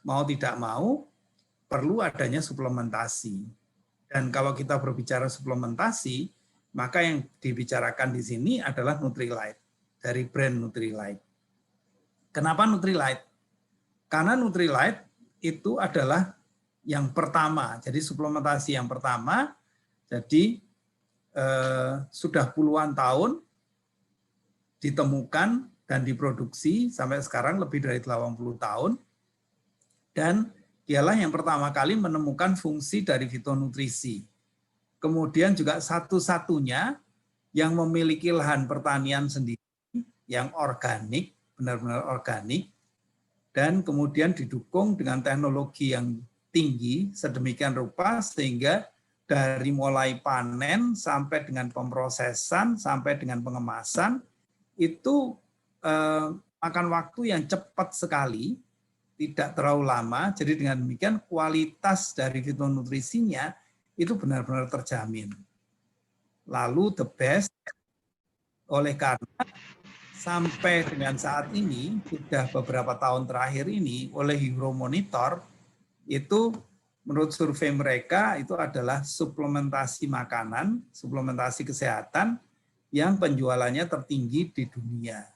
mau tidak mau, perlu adanya suplementasi. Dan kalau kita berbicara suplementasi, maka yang dibicarakan di sini adalah Nutrilite, dari brand Nutrilite. Kenapa Nutrilite? Karena Nutrilite itu adalah yang pertama, jadi suplementasi yang pertama, jadi sudah puluhan tahun ditemukan dan diproduksi sampai sekarang lebih dari 80 tahun, dan dialah yang pertama kali menemukan fungsi dari fitonutrisi. Kemudian juga satu-satunya yang memiliki lahan pertanian sendiri, yang organik, benar-benar organik, dan kemudian didukung dengan teknologi yang tinggi sedemikian rupa sehingga dari mulai panen sampai dengan pemrosesan sampai dengan pengemasan itu makan waktu yang cepat sekali, tidak terlalu lama. Jadi dengan demikian kualitas dari fitonutrisinya itu benar-benar terjamin. Lalu the best, oleh karena sampai dengan saat ini, sudah beberapa tahun terakhir ini, oleh Euromonitor, itu menurut survei mereka, itu adalah suplementasi makanan, suplementasi kesehatan, yang penjualannya tertinggi di dunia.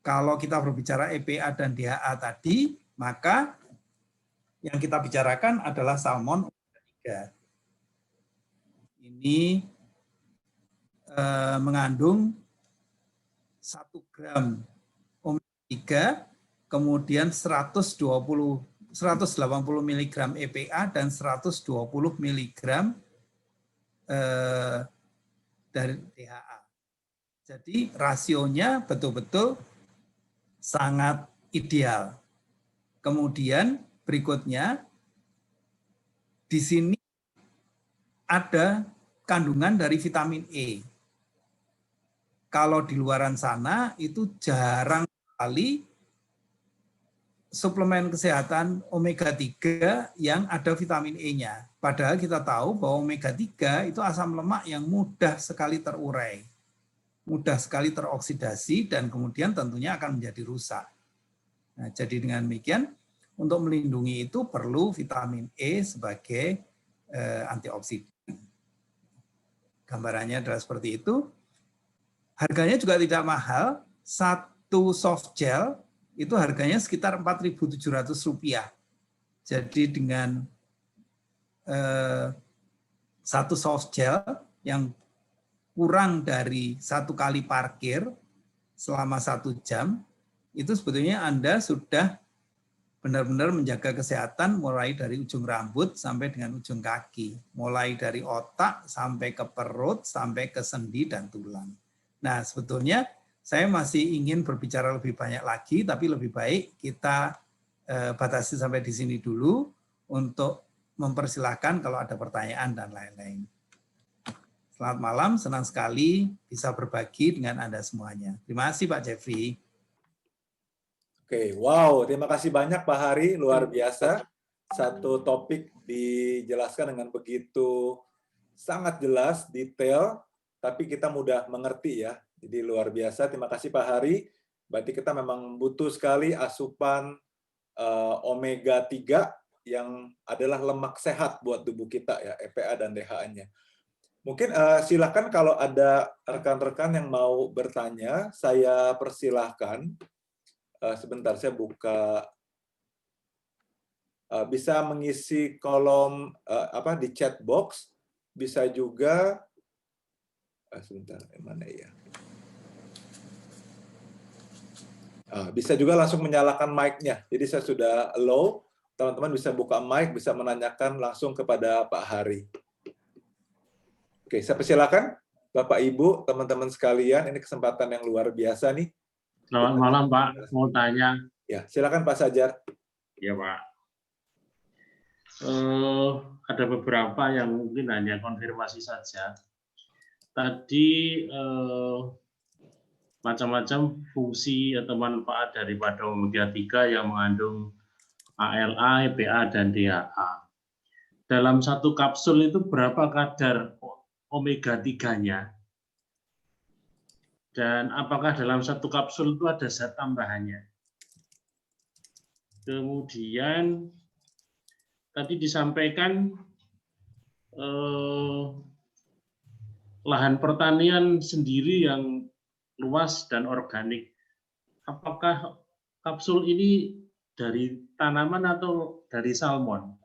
Kalau kita berbicara EPA dan DHA tadi, maka yang kita bicarakan adalah salmon omega 3. Ini mengandung 1 gram omega 3, kemudian 180 mg EPA dan 120 mg dari DHA. Jadi rasionya betul-betul sangat ideal. Kemudian berikutnya di sini ada kandungan dari vitamin E. Kalau di luaran sana itu jarang sekali suplemen kesehatan omega 3 yang ada vitamin E-nya. Padahal kita tahu bahwa omega 3 itu asam lemak yang mudah sekali terurai, mudah sekali teroksidasi, dan kemudian tentunya akan menjadi rusak. Nah, jadi dengan demikian, untuk melindungi itu perlu vitamin E sebagai antioksidan. Gambarannya adalah seperti itu. Harganya juga tidak mahal. Satu soft gel itu harganya sekitar Rp4.700. Jadi dengan satu soft gel yang kurang dari 1 kali parkir selama 1 jam, itu sebetulnya Anda sudah benar-benar menjaga kesehatan mulai dari ujung rambut sampai dengan ujung kaki. Mulai dari otak sampai ke perut, sampai ke sendi dan tulang. Nah, sebetulnya saya masih ingin berbicara lebih banyak lagi, tapi lebih baik kita batasi sampai di sini dulu untuk mempersilahkan kalau ada pertanyaan dan lain-lain. Selamat malam, senang sekali bisa berbagi dengan Anda semuanya. Terima kasih Pak Jeffrey. Oke, wow, terima kasih banyak Pak Hari, luar biasa. Satu topik dijelaskan dengan begitu sangat jelas, detail, tapi kita mudah mengerti ya. Jadi luar biasa, terima kasih Pak Hari. Berarti kita memang butuh sekali asupan omega 3 yang adalah lemak sehat buat tubuh kita ya, EPA dan DHA-nya. Mungkin silakan kalau ada rekan-rekan yang mau bertanya, saya persilahkan. Sebentar, saya buka. Bisa mengisi kolom di chat box, bisa juga sebentar, mana ya? Bisa juga langsung menyalakan mic-nya. Jadi saya sudah allow, teman-teman bisa buka mic, bisa menanyakan langsung kepada Pak Hari. Oke, saya persilakan Bapak Ibu, teman-teman sekalian, ini kesempatan yang luar biasa nih. Selamat malam Pak, mau tanya. Ya, silakan Pak Sajar. Ya Pak. Ada beberapa yang mungkin hanya konfirmasi saja. Tadi macam-macam fungsi atau manfaat daripada omega 3 yang mengandung ALA, EPA, dan DHA. Dalam satu kapsul itu berapa kadar omega 3-nya? Dan apakah dalam satu kapsul itu ada zat tambahannya? Kemudian tadi disampaikan lahan pertanian sendiri yang luas dan organik. Apakah kapsul ini dari tanaman atau dari salmon?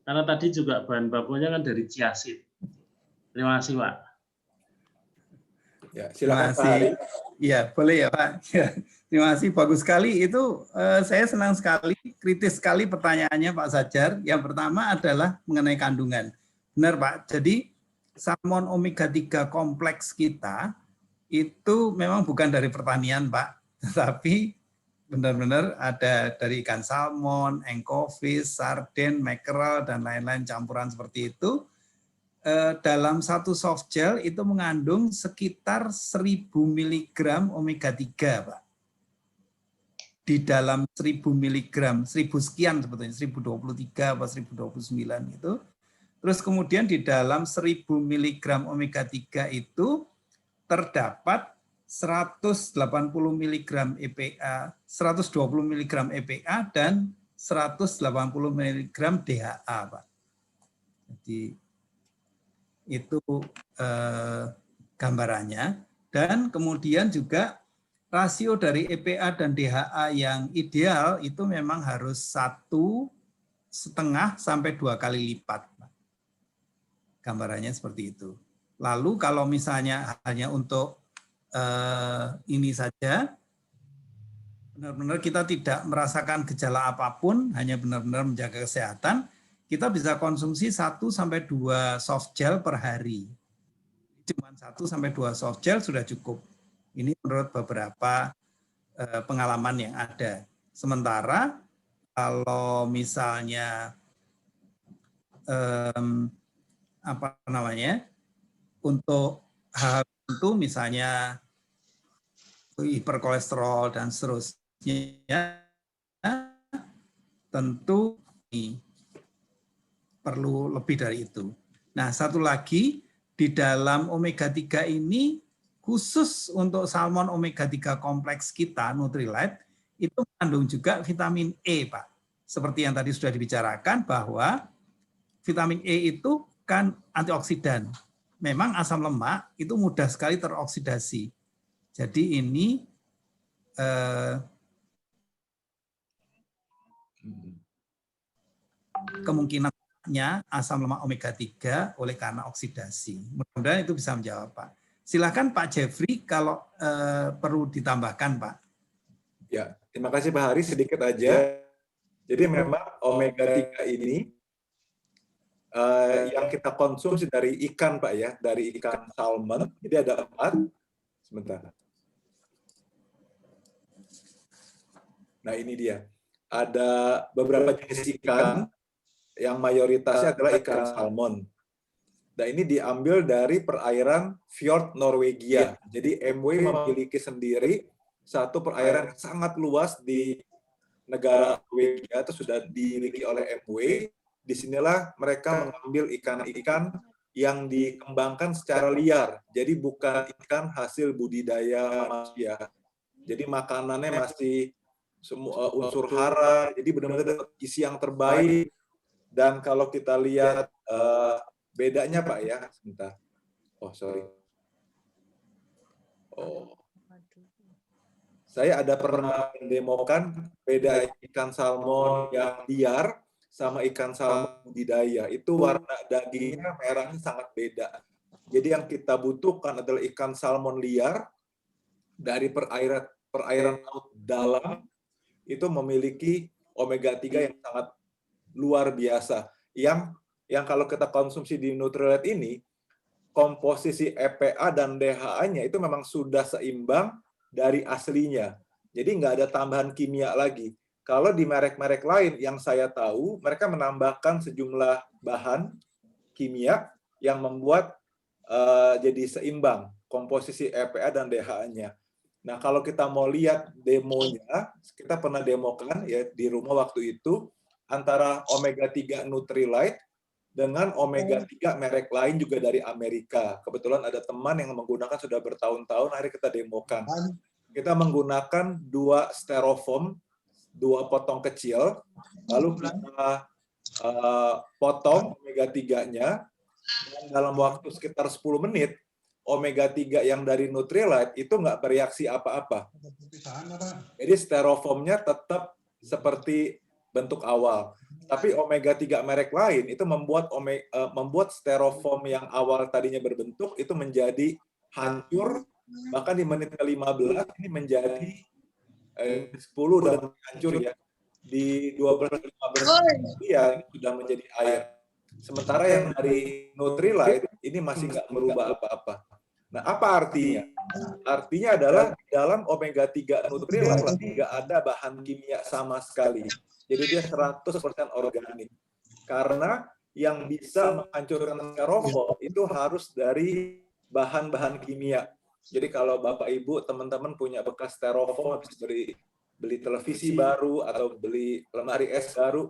Karena tadi juga bahan bakunya kan dari chia seed. Terima kasih Pak. Ya, silakan Pak Hari. Ya, boleh ya Pak. Ya, terima kasih, bagus sekali. Itu saya senang sekali, kritis sekali pertanyaannya Pak Sajar. Yang pertama adalah mengenai kandungan. Benar Pak, jadi salmon omega 3 kompleks kita itu memang bukan dari pertanian Pak, tetapi benar-benar ada dari ikan salmon, angkovis, sarden, mackerel, dan lain-lain campuran seperti itu. Dalam satu soft gel itu mengandung sekitar 1000 mg omega 3, Pak. Di dalam 1000 mg, 1000 sekian sebetulnya, 1023 atau 1029 itu. Terus kemudian di dalam 1000 mg omega 3 itu terdapat 180 mg EPA, 120 mg EPA dan 180 mg DHA, Pak. Jadi itu gambarannya. Dan kemudian juga rasio dari EPA dan DHA yang ideal itu memang harus 1 setengah sampai 2 kali lipat. Gambarannya seperti itu. Lalu kalau misalnya hanya untuk ini saja, benar-benar kita tidak merasakan gejala apapun, hanya benar-benar menjaga kesehatan, kita bisa konsumsi 1 sampai 2 soft gel per hari. Cuma 1 sampai 2 soft gel sudah cukup. Ini menurut beberapa pengalaman yang ada. Sementara kalau misalnya apa namanya, untuk hal itu misalnya hiperkolesterol dan seterusnya, tentu perlu lebih dari itu. Nah, satu lagi, di dalam omega 3 ini, khusus untuk salmon omega 3 kompleks kita, Nutrilite, itu mengandung juga vitamin E, Pak. Seperti yang tadi sudah dibicarakan, bahwa vitamin E itu kan antioksidan. Memang asam lemak itu mudah sekali teroksidasi. Jadi ini kemungkinannya asam lemak omega 3 oleh karena oksidasi. Mudah-mudahan itu bisa menjawab, Pak. Silakan Pak Jeffrey kalau perlu ditambahkan, Pak. Ya, terima kasih Pak Hari, sedikit aja. Jadi memang omega 3 ini yang kita konsumsi dari ikan, Pak ya, dari ikan salmon. Jadi ada 4. Sebentar. Nah, ini dia. Ada beberapa jenis ikan yang mayoritasnya adalah ikan salmon. Nah, ini diambil dari perairan Fjord Norwegia. Jadi MW memiliki sendiri satu perairan yang sangat luas di negara Norwegia, itu sudah dimiliki oleh MW. Disinilah mereka mengambil ikan-ikan yang dikembangkan secara liar. Jadi bukan ikan hasil budidaya manusia. Jadi makanannya masih semua unsur hara, jadi benar-benar isi yang terbaik. Dan kalau kita lihat bedanya Pak ya, sebentar. Oh sorry. Oh, saya ada pernah mendemokan beda ikan salmon yang liar sama ikan salmon budidaya. Itu warna dagingnya merahnya sangat beda. Jadi yang kita butuhkan adalah ikan salmon liar dari perairan laut dalam, itu memiliki omega 3 yang sangat luar biasa. Yang kalau kita konsumsi di Nutrilite ini, komposisi EPA dan DHA-nya itu memang sudah seimbang dari aslinya. Jadi nggak ada tambahan kimia lagi. Kalau di merek-merek lain yang saya tahu, mereka menambahkan sejumlah bahan kimia yang membuat jadi seimbang komposisi EPA dan DHA-nya. Nah, kalau kita mau lihat demonya, kita pernah demokan ya di rumah waktu itu, antara omega 3 Nutrilite dengan omega 3 merek lain juga dari Amerika. Kebetulan ada teman yang menggunakan sudah bertahun-tahun, akhirnya kita demokan. Kita menggunakan 2 styrofoam, 2 potong kecil, lalu kita potong omega 3-nya, dan dalam waktu sekitar 10 menit, omega 3 yang dari Nutrilite itu nggak bereaksi apa-apa. Jadi styrofoamnya tetap seperti bentuk awal. Tapi omega 3 merek lain itu membuat styrofoam yang awal tadinya berbentuk itu menjadi hancur, bahkan di menit ke-15 ini menjadi 10 dan hancur ya. Di 12-15 ya sudah menjadi air. Sementara yang dari Nutrilite ini masih nggak merubah apa-apa. Nah, apa artinya? Artinya adalah di dalam omega 3 Nutrilite nggak ada bahan kimia sama sekali. Jadi dia 100% organik. Karena yang bisa menghancurkan styrofoam itu harus dari bahan-bahan kimia. Jadi kalau Bapak Ibu, teman-teman punya bekas styrofoam, habis beli televisi baru atau beli lemari es baru,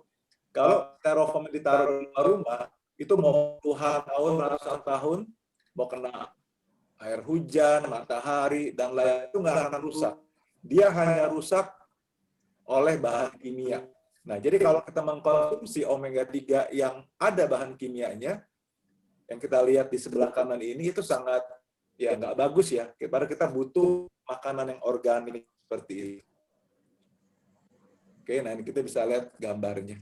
kalau styrofoam ditaruh di luar rumah, itu mau puluhan tahun, ratusan tahun, mau kena air hujan, matahari, dan lain itu nggak akan rusak. Dia hanya rusak oleh bahan kimia. Nah, jadi kalau kita mengkonsumsi omega 3 yang ada bahan kimianya, yang kita lihat di sebelah kanan ini, itu sangat ya nggak bagus ya. Karena kita butuh makanan yang organik seperti ini. Oke, nah ini kita bisa lihat gambarnya.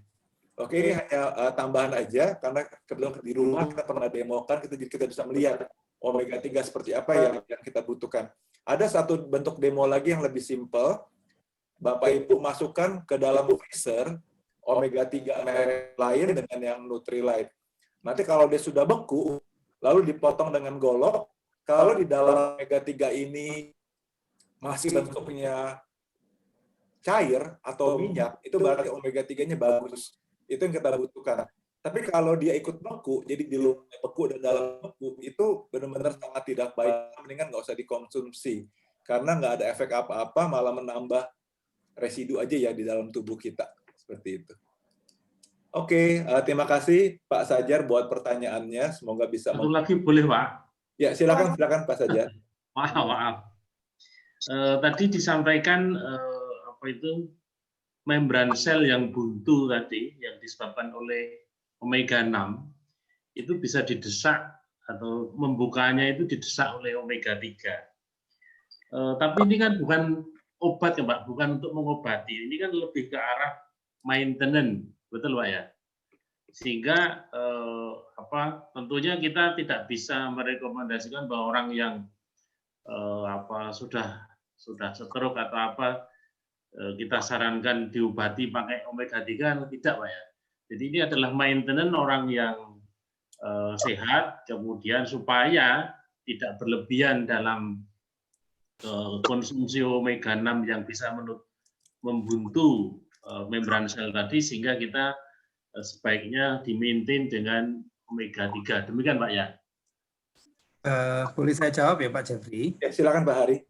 Oke, ini hanya tambahan aja karena kebetulan di rumah kita pernah demokan, kita bisa melihat omega 3 seperti apa yang kita butuhkan. Ada satu bentuk demo lagi yang lebih simpel. Bapak Ibu masukkan ke dalam freezer omega 3 merek lain dengan yang Nutrilite. Nanti kalau dia sudah beku, lalu dipotong dengan golok, kalau di dalam omega 3 ini masih bentuknya cair atau minyak, itu berarti omega 3-nya bagus. Itu yang kita butuhkan. Tapi kalau dia ikut beku, jadi di luar beku dan dalam beku, itu benar-benar sangat tidak baik. Mendingan nggak usah dikonsumsi. Karena nggak ada efek apa-apa, malah menambah residu aja ya di dalam tubuh kita. Seperti itu. Oke, terima kasih Pak Sajar buat pertanyaannya. Semoga bisa. Satu lagi boleh, Pak? Ya, silakan Pak Sajar. Maaf. Tadi disampaikan apa itu membran sel yang buntu tadi yang disebabkan oleh omega 6 itu bisa didesak atau membukanya itu didesak oleh omega 3. Tapi ini kan bukan obat ya Pak, bukan untuk mengobati. Ini kan lebih ke arah maintenance, betul Pak ya? Sehingga tentunya kita tidak bisa merekomendasikan bahwa orang yang sudah stroke atau apa kita sarankan diobati pakai omega 3, tidak Pak ya. Jadi ini adalah maintenance orang yang sehat, kemudian supaya tidak berlebihan dalam konsumsi omega 6 yang bisa membuntu membran sel tadi, sehingga kita sebaiknya di-maintain dengan omega 3. Demikian Pak ya. Boleh saya jawab ya Pak Jeffrey? Ya, silakan Pak Hari.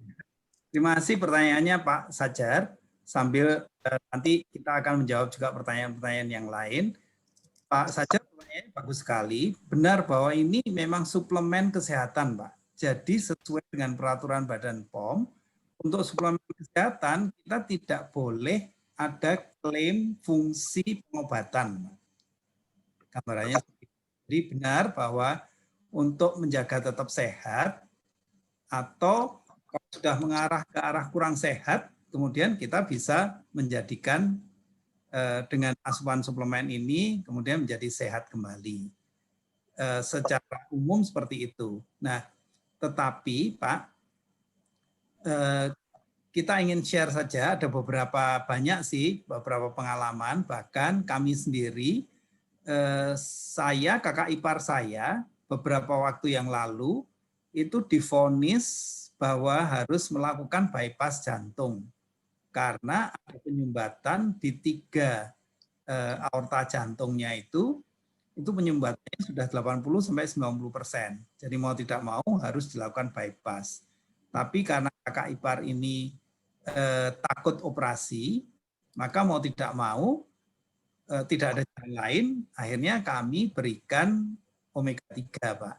Terima kasih pertanyaannya Pak Sajar. Sambil nanti kita akan menjawab juga pertanyaan-pertanyaan yang lain. Pak Sajar, pertanyaannya bagus sekali. Benar bahwa ini memang suplemen kesehatan, Pak. Jadi sesuai dengan peraturan Badan POM, untuk suplemen kesehatan kita tidak boleh ada klaim fungsi pengobatan. Gambarannya jadi benar bahwa untuk menjaga tetap sehat atau kalau sudah mengarah ke arah kurang sehat, kemudian kita bisa menjadikan dengan asupan suplemen ini kemudian menjadi sehat kembali. Secara umum seperti itu. Nah, tetapi Pak, kita ingin share saja, ada beberapa pengalaman, bahkan kami sendiri, kakak ipar saya, beberapa waktu yang lalu, itu divonis bahwa harus melakukan bypass jantung. Karena ada penyumbatan di 3 aorta jantungnya itu penyumbatannya sudah 80-90%. Jadi mau tidak mau harus dilakukan bypass. Tapi karena kakak ipar ini takut operasi, maka mau tidak mau tidak ada jalan lain, akhirnya kami berikan omega 3, Pak.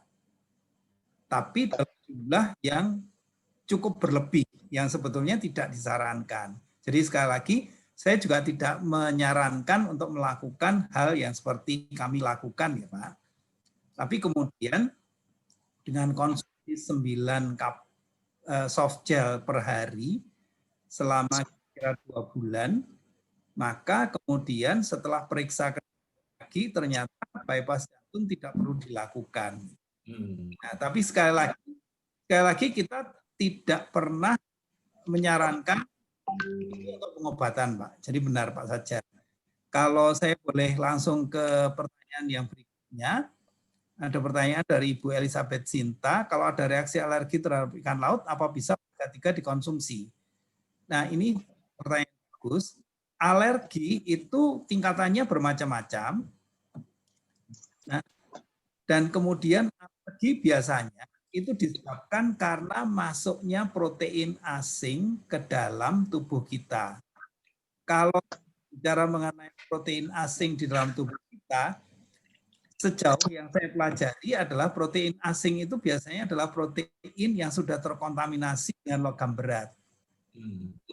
Tapi dalam jumlah yang cukup berlebih, yang sebetulnya tidak disarankan. Jadi sekali lagi, saya juga tidak menyarankan untuk melakukan hal yang seperti kami lakukan ya Pak. Tapi kemudian dengan konsumsi 9 cup soft gel per hari selama kira 2 bulan, maka kemudian setelah periksa lagi ternyata bypass jantung tidak perlu dilakukan. Nah, tapi sekali lagi kita tidak pernah menyarankan untuk pengobatan, Pak. Jadi benar Pak Sajar. Kalau saya boleh langsung ke pertanyaan yang berikutnya. Ada pertanyaan dari Ibu Elizabeth Sinta, kalau ada reaksi alergi terhadap ikan laut, apa bisa omega 3 dikonsumsi? Nah, ini pertanyaan bagus. Alergi itu tingkatannya bermacam-macam. Nah, dan kemudian alergi biasanya itu disebabkan karena masuknya protein asing ke dalam tubuh kita. Kalau bicara mengenai protein asing di dalam tubuh kita, sejauh yang saya pelajari adalah protein asing itu biasanya adalah protein yang sudah terkontaminasi dengan logam berat.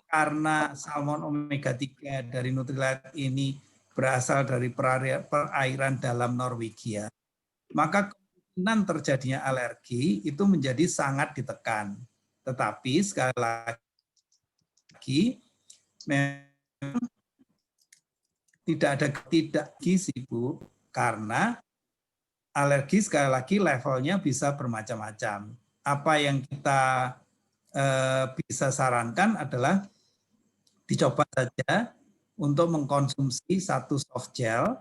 Karena salmon omega 3 dari Nutrilite ini berasal dari perairan dalam Norwegia, maka kemungkinan terjadinya alergi itu menjadi sangat ditekan. Tetapi sekali lagi memang tidak ada gizi, Bu, karena alergi sekali lagi levelnya bisa bermacam-macam. Apa yang kita bisa sarankan adalah dicoba saja untuk mengkonsumsi satu soft gel.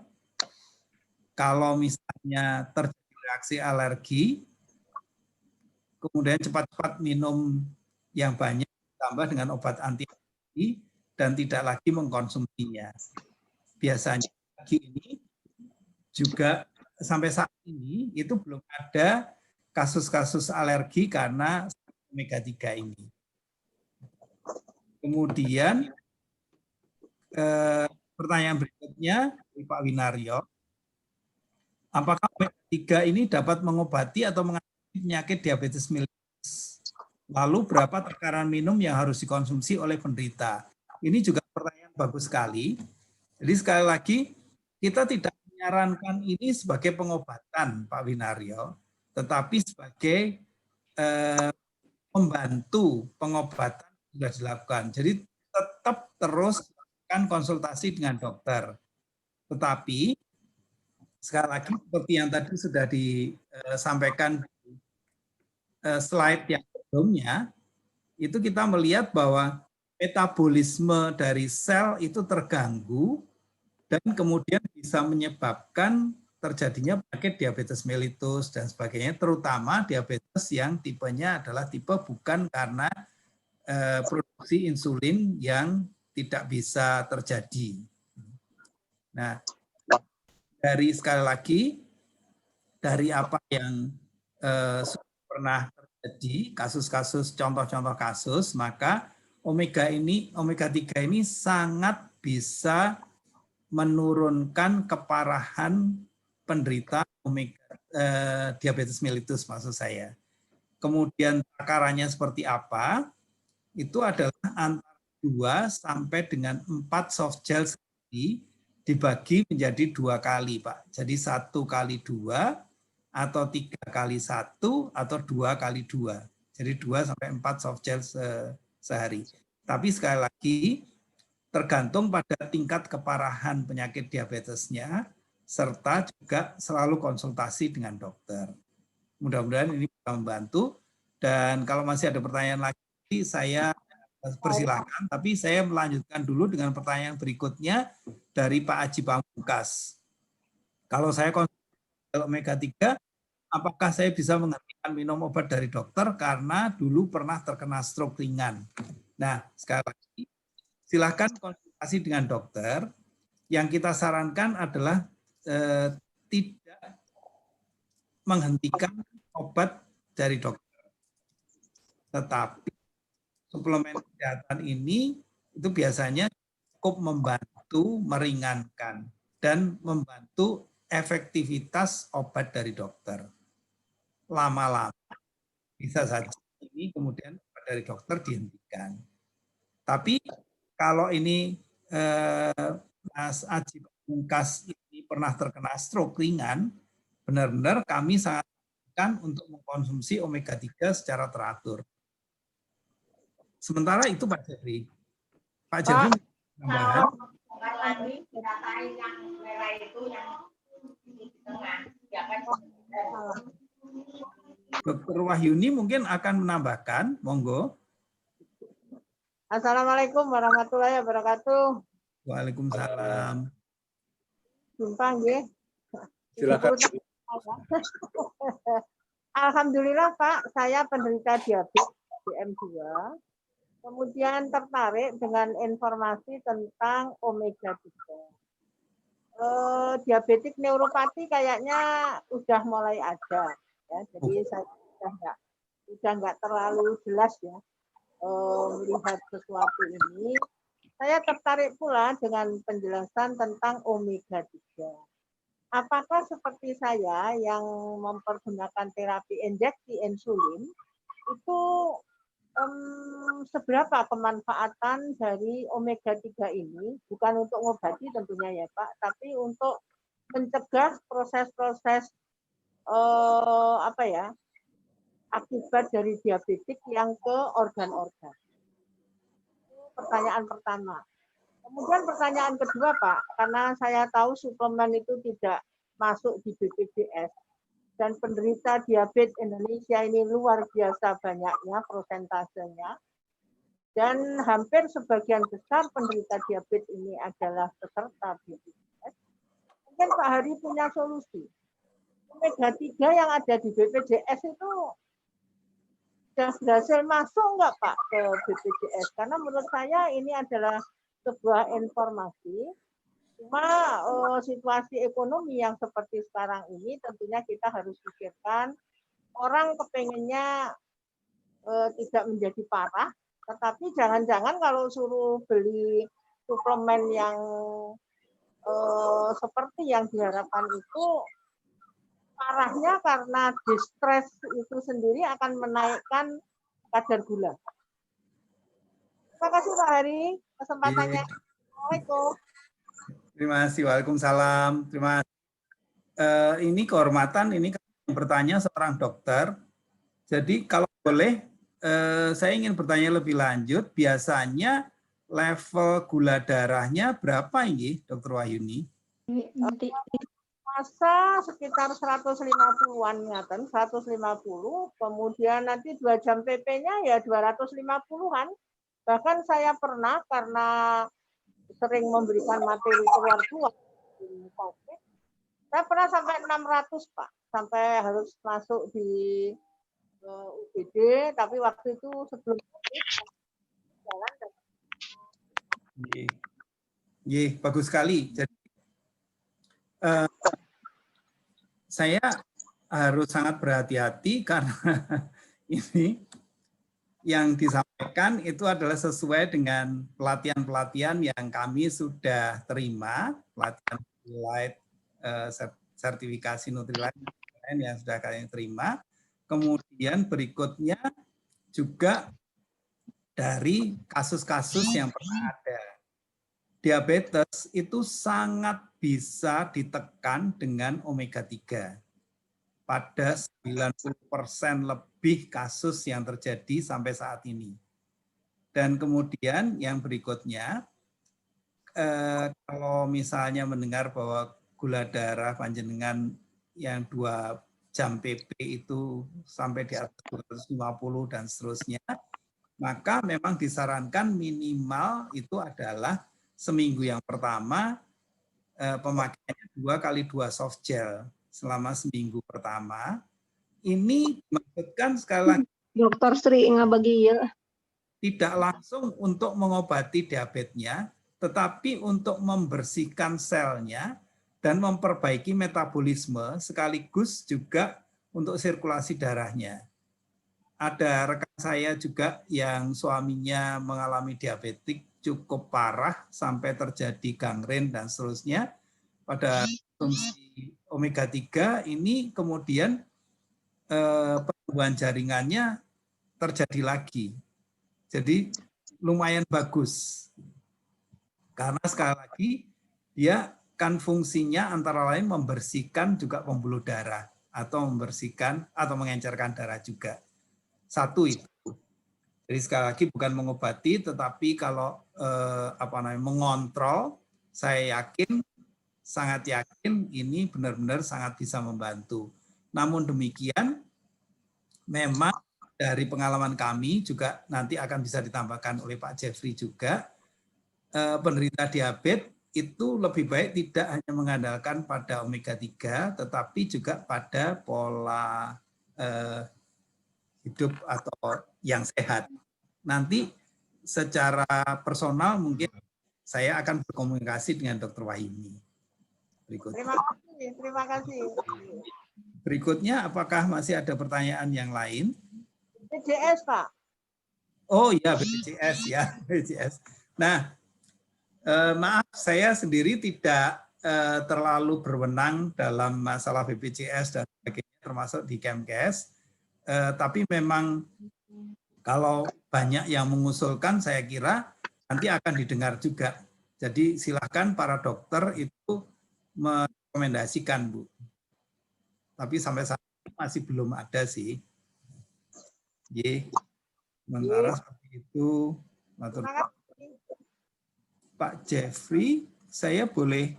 Kalau misalnya terjadi reaksi alergi, kemudian cepat-cepat minum yang banyak ditambah dengan obat anti alergi dan tidak lagi mengkonsumsinya. Biasanya alergi ini juga sampai saat ini itu belum ada kasus-kasus alergi karena omega 3 ini. Kemudian pertanyaan berikutnya dari Pak Winaryo, apakah omega 3 ini dapat mengobati atau mengatasi penyakit diabetes mellitus? Lalu berapa takaran minum yang harus dikonsumsi oleh penderita? Ini juga pertanyaan bagus sekali. Jadi sekali lagi kita tidak menyarankan ini sebagai pengobatan, Pak Winaryo, tetapi sebagai membantu pengobatan sudah dilakukan. Jadi tetap terus lakukan konsultasi dengan dokter. Tetapi sekali lagi seperti yang tadi sudah disampaikan di slide yang sebelumnya, itu kita melihat bahwa metabolisme dari sel itu terganggu dan kemudian bisa menyebabkan terjadinya penyakit diabetes mellitus dan sebagainya, terutama diabetes yang tipenya adalah tipe bukan karena produksi insulin yang tidak bisa terjadi. Nah, dari sekali lagi, dari apa yang sudah pernah terjadi, kasus-kasus, contoh-contoh kasus, maka omega 3 ini sangat bisa menurunkan keparahan penderita diabetes mellitus maksud saya. Kemudian takarannya seperti apa? Itu adalah antara 2 sampai dengan 4 soft gel sehari dibagi menjadi 2 kali, Pak. Jadi 1 kali 2 atau 3 kali 1 atau 2 kali 2. Jadi 2 sampai 4 soft gel sehari. Tapi sekali lagi tergantung pada tingkat keparahan penyakit diabetesnya, serta juga selalu konsultasi dengan dokter. Mudah-mudahan ini bisa membantu. Dan kalau masih ada pertanyaan lagi, saya persilakan. Tapi saya melanjutkan dulu dengan pertanyaan berikutnya dari Pak Aji Pamungkas. Kalau saya konsultasi omega 3, apakah saya bisa menghentikan minum obat dari dokter karena dulu pernah terkena stroke ringan? Nah, sekali lagi, silakan konsultasi dengan dokter. Yang kita sarankan adalah tidak menghentikan obat dari dokter. Tetapi suplemen kesehatan ini itu biasanya cukup membantu meringankan dan membantu efektivitas obat dari dokter. Lama-lama bisa saja ini kemudian obat dari dokter dihentikan. Tapi kalau ini Mas Aji Pamungkas ini pernah terkena stroke ringan, benar-benar kami sangat menyarankan untuk mengkonsumsi omega 3 secara teratur. Sementara itu Pak Jeffrey. Pak Jeffrey tambahan. Dr. Wahyuni mungkin akan menambahkan, monggo. Assalamualaikum warahmatullahi wabarakatuh. Waalaikumsalam. Sumpah nggih. Silakan. Alhamdulillah Pak, saya penderita diabetes DM2. Kemudian tertarik dengan informasi tentang omega 3. Diabetik neuropati kayaknya udah mulai ada ya. Jadi saya udah nggak terlalu jelas ya melihat sesuatu ini. Saya tertarik pula dengan penjelasan tentang omega 3. Apakah seperti saya yang mempergunakan terapi injeksi insulin itu seberapa kemanfaatan dari omega 3 ini, bukan untuk mengobati tentunya ya Pak, tapi untuk mencegah proses-proses akibat dari diabetik yang ke organ-organ. Pertanyaan pertama. Kemudian pertanyaan kedua, Pak, karena saya tahu suplemen itu tidak masuk di BPJS dan penderita diabetes Indonesia ini luar biasa banyaknya prosentasenya, dan hampir sebagian besar penderita diabetes ini adalah peserta BPJS. Mungkin Pak Hari punya solusi. Omega 3 yang ada di BPJS itu sudah berhasil masuk nggak Pak ke BPJS? Karena menurut saya ini adalah sebuah informasi. Cuma situasi ekonomi yang seperti sekarang ini tentunya kita harus pikirkan orang kepengennya tidak menjadi parah, tetapi jangan-jangan kalau suruh beli suplemen yang seperti yang diharapkan itu parahnya karena distres itu sendiri akan menaikkan kadar gula. Terima kasih Pak Hari kesempatannya. Assalamualaikum. Terima kasih. Waalaikumsalam. Terima kasih. Ini kehormatan, ini yang bertanya seorang dokter. Jadi kalau boleh, saya ingin bertanya lebih lanjut. Biasanya level gula darahnya berapa ini, Dr. Wahyuni? Masa sekitar 150-an ngaten, 150, kemudian nanti 2 jam PP-nya ya 250-an. Bahkan saya pernah karena sering memberikan materi keluar keluar saya pernah sampai 600 Pak, sampai harus masuk di UGD, tapi waktu itu sebelum jalan. Bagus sekali. Jadi saya harus sangat berhati-hati karena ini yang disampaikan itu adalah sesuai dengan pelatihan-pelatihan yang kami sudah terima, pelatihan Nutrilite, sertifikasi Nutrilite yang sudah kami terima. Kemudian berikutnya juga dari kasus-kasus yang pernah ada. Diabetes itu sangat bisa ditekan dengan omega 3. Pada 90% lebih kasus yang terjadi sampai saat ini. Dan kemudian yang berikutnya, kalau misalnya mendengar bahwa gula darah panjenengan yang 2 jam PP itu sampai di atas 250 dan seterusnya, maka memang disarankan minimal itu adalah seminggu yang pertama pemakaiannya 2 kali 2 soft gel selama seminggu pertama. Ini dimaksudkan sekali lagi Dokter Sri ngabagi ya. Tidak langsung untuk mengobati diabetesnya, tetapi untuk membersihkan selnya dan memperbaiki metabolisme sekaligus juga untuk sirkulasi darahnya. Ada rekan saya juga yang suaminya mengalami diabetik cukup parah sampai terjadi gangren dan seterusnya. Pada konsumsi omega 3 ini kemudian pertumbuhan jaringannya terjadi lagi. Jadi lumayan bagus. Karena sekali lagi dia kan fungsinya antara lain membersihkan juga pembuluh darah atau membersihkan atau mengencerkan darah juga. Satu itu. Jadi sekali lagi bukan mengobati, tetapi kalau mengontrol, saya yakin, sangat yakin ini benar-benar sangat bisa membantu. Namun demikian, memang dari pengalaman kami juga nanti akan bisa ditambahkan oleh Pak Jeffrey juga, penderita diabetes itu lebih baik tidak hanya mengandalkan pada omega 3, tetapi juga pada pola hidup atau yang sehat. Nanti secara personal mungkin saya akan berkomunikasi dengan Dr. Wahyuni. Terima kasih. Berikutnya, apakah masih ada pertanyaan yang lain? BPJS, Pak. Oh iya, BPJS ya, BPJS. Nah, maaf saya sendiri tidak terlalu berwenang dalam masalah BPJS dan sebagainya, termasuk di Kemkes. Tapi memang kalau banyak yang mengusulkan, saya kira nanti akan didengar juga. Jadi silakan para dokter itu merekomendasikan, Bu. Tapi sampai saat ini masih belum ada sih. Sementara seperti itu. Pak Jeffrey, saya boleh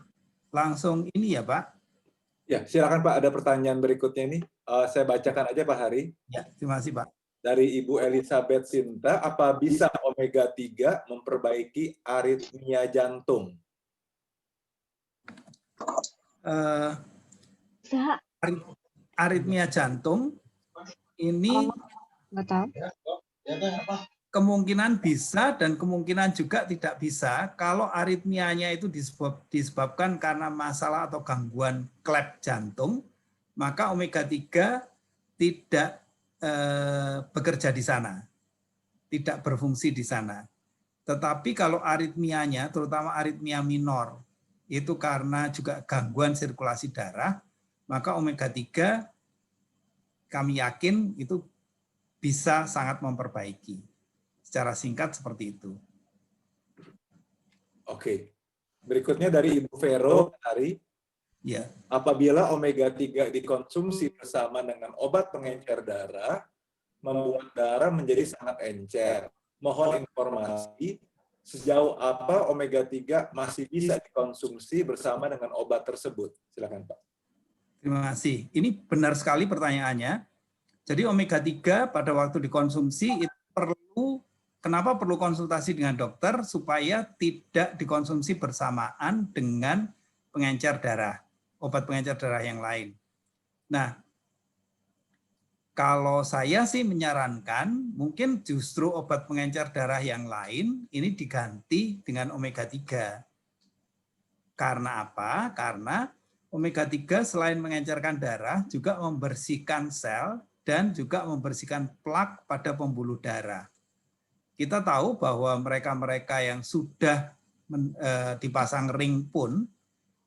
langsung ini ya Pak? Ya, silakan Pak, ada pertanyaan berikutnya ini. Saya bacakan aja Pak Hari. Ya, terima kasih Pak. Dari Ibu Elizabeth Sinta, apa bisa omega 3 memperbaiki aritmia jantung? Bisa. Aritmia jantung ini Nggak tahu. kemungkinan bisa dan kemungkinan juga tidak bisa kalau aritmianya itu disebabkan karena masalah atau gangguan klep jantung, maka omega 3 tidak bekerja di sana, tidak berfungsi di sana. Tetapi kalau aritmianya, terutama aritmia minor, itu karena juga gangguan sirkulasi darah, maka omega 3 kami yakin itu bisa sangat memperbaiki. Secara singkat seperti itu. Oke. Berikutnya dari Ibu Vero Hari. Ya. Apabila omega 3 dikonsumsi bersama dengan obat pengencer darah, membuat darah menjadi sangat encer. Mohon informasi sejauh apa omega 3 masih bisa dikonsumsi bersama dengan obat tersebut. Silakan Pak. Terima kasih. Ini benar sekali pertanyaannya. Jadi omega 3 pada waktu dikonsumsi itu kenapa perlu konsultasi dengan dokter supaya tidak dikonsumsi bersamaan dengan pengencer darah, obat pengencer darah yang lain. Nah, kalau saya sih menyarankan mungkin justru obat pengencer darah yang lain ini diganti dengan omega 3. Karena apa? Karena omega 3 selain mengencerkan darah juga membersihkan sel dan juga membersihkan plak pada pembuluh darah. Kita tahu bahwa mereka-mereka yang sudah dipasang ring pun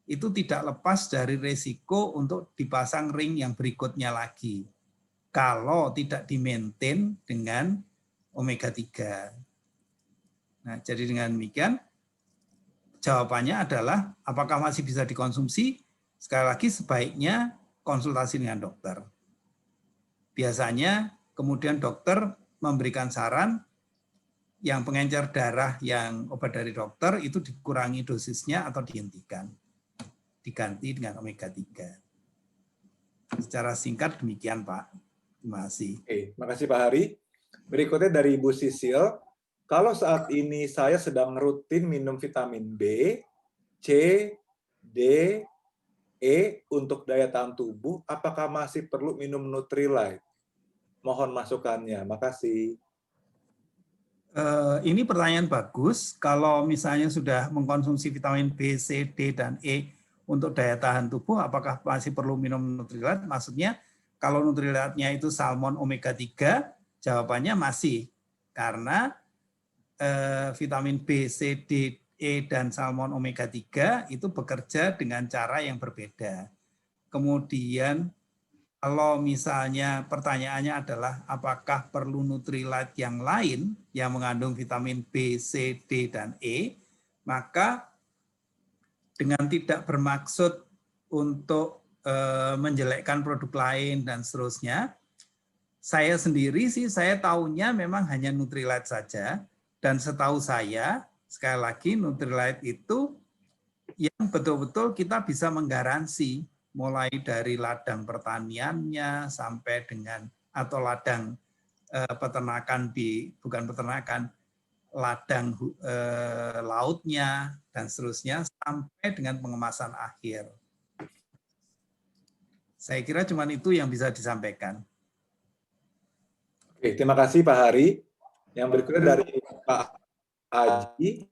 itu tidak lepas dari risiko untuk dipasang ring yang berikutnya lagi kalau tidak di-maintain dengan omega 3. Nah, jadi dengan demikian jawabannya adalah apakah masih bisa dikonsumsi? Sekali lagi sebaiknya konsultasi dengan dokter. Biasanya kemudian dokter memberikan saran yang pengencer darah yang obat dari dokter itu dikurangi dosisnya atau dihentikan. Diganti dengan omega 3. Secara singkat demikian Pak. Terima kasih. Oke, makasih Pak Hari. Berikutnya dari Ibu Sisil. Kalau saat ini saya sedang rutin minum vitamin B, C, D, E untuk daya tahan tubuh, apakah masih perlu minum Nutrilite? Mohon masukannya. Makasih. Ini pertanyaan bagus. Kalau misalnya sudah mengkonsumsi vitamin B, C, D, dan E untuk daya tahan tubuh, apakah masih perlu minum Nutrilite? Maksudnya kalau Nutrilite-nya itu salmon omega 3, jawabannya masih. Karena vitamin B, C, D, E, dan salmon omega 3 itu bekerja dengan cara yang berbeda. Kemudian kalau misalnya pertanyaannya adalah apakah perlu Nutrilite yang lain yang mengandung vitamin B, C, D, dan E, maka dengan tidak bermaksud untuk menjelekkan produk lain dan seterusnya, saya sendiri sih saya tahunya memang hanya Nutrilite saja, dan setahu saya sekali lagi Nutrilite itu yang betul-betul kita bisa menggaransi mulai dari ladang pertaniannya sampai dengan atau ladang peternakan bukan peternakan, ladang lautnya dan seterusnya sampai dengan pengemasan akhir. Saya kira cuma itu yang bisa disampaikan. Oke, terima kasih Pak Hari. Yang berikutnya dari Pak Haji,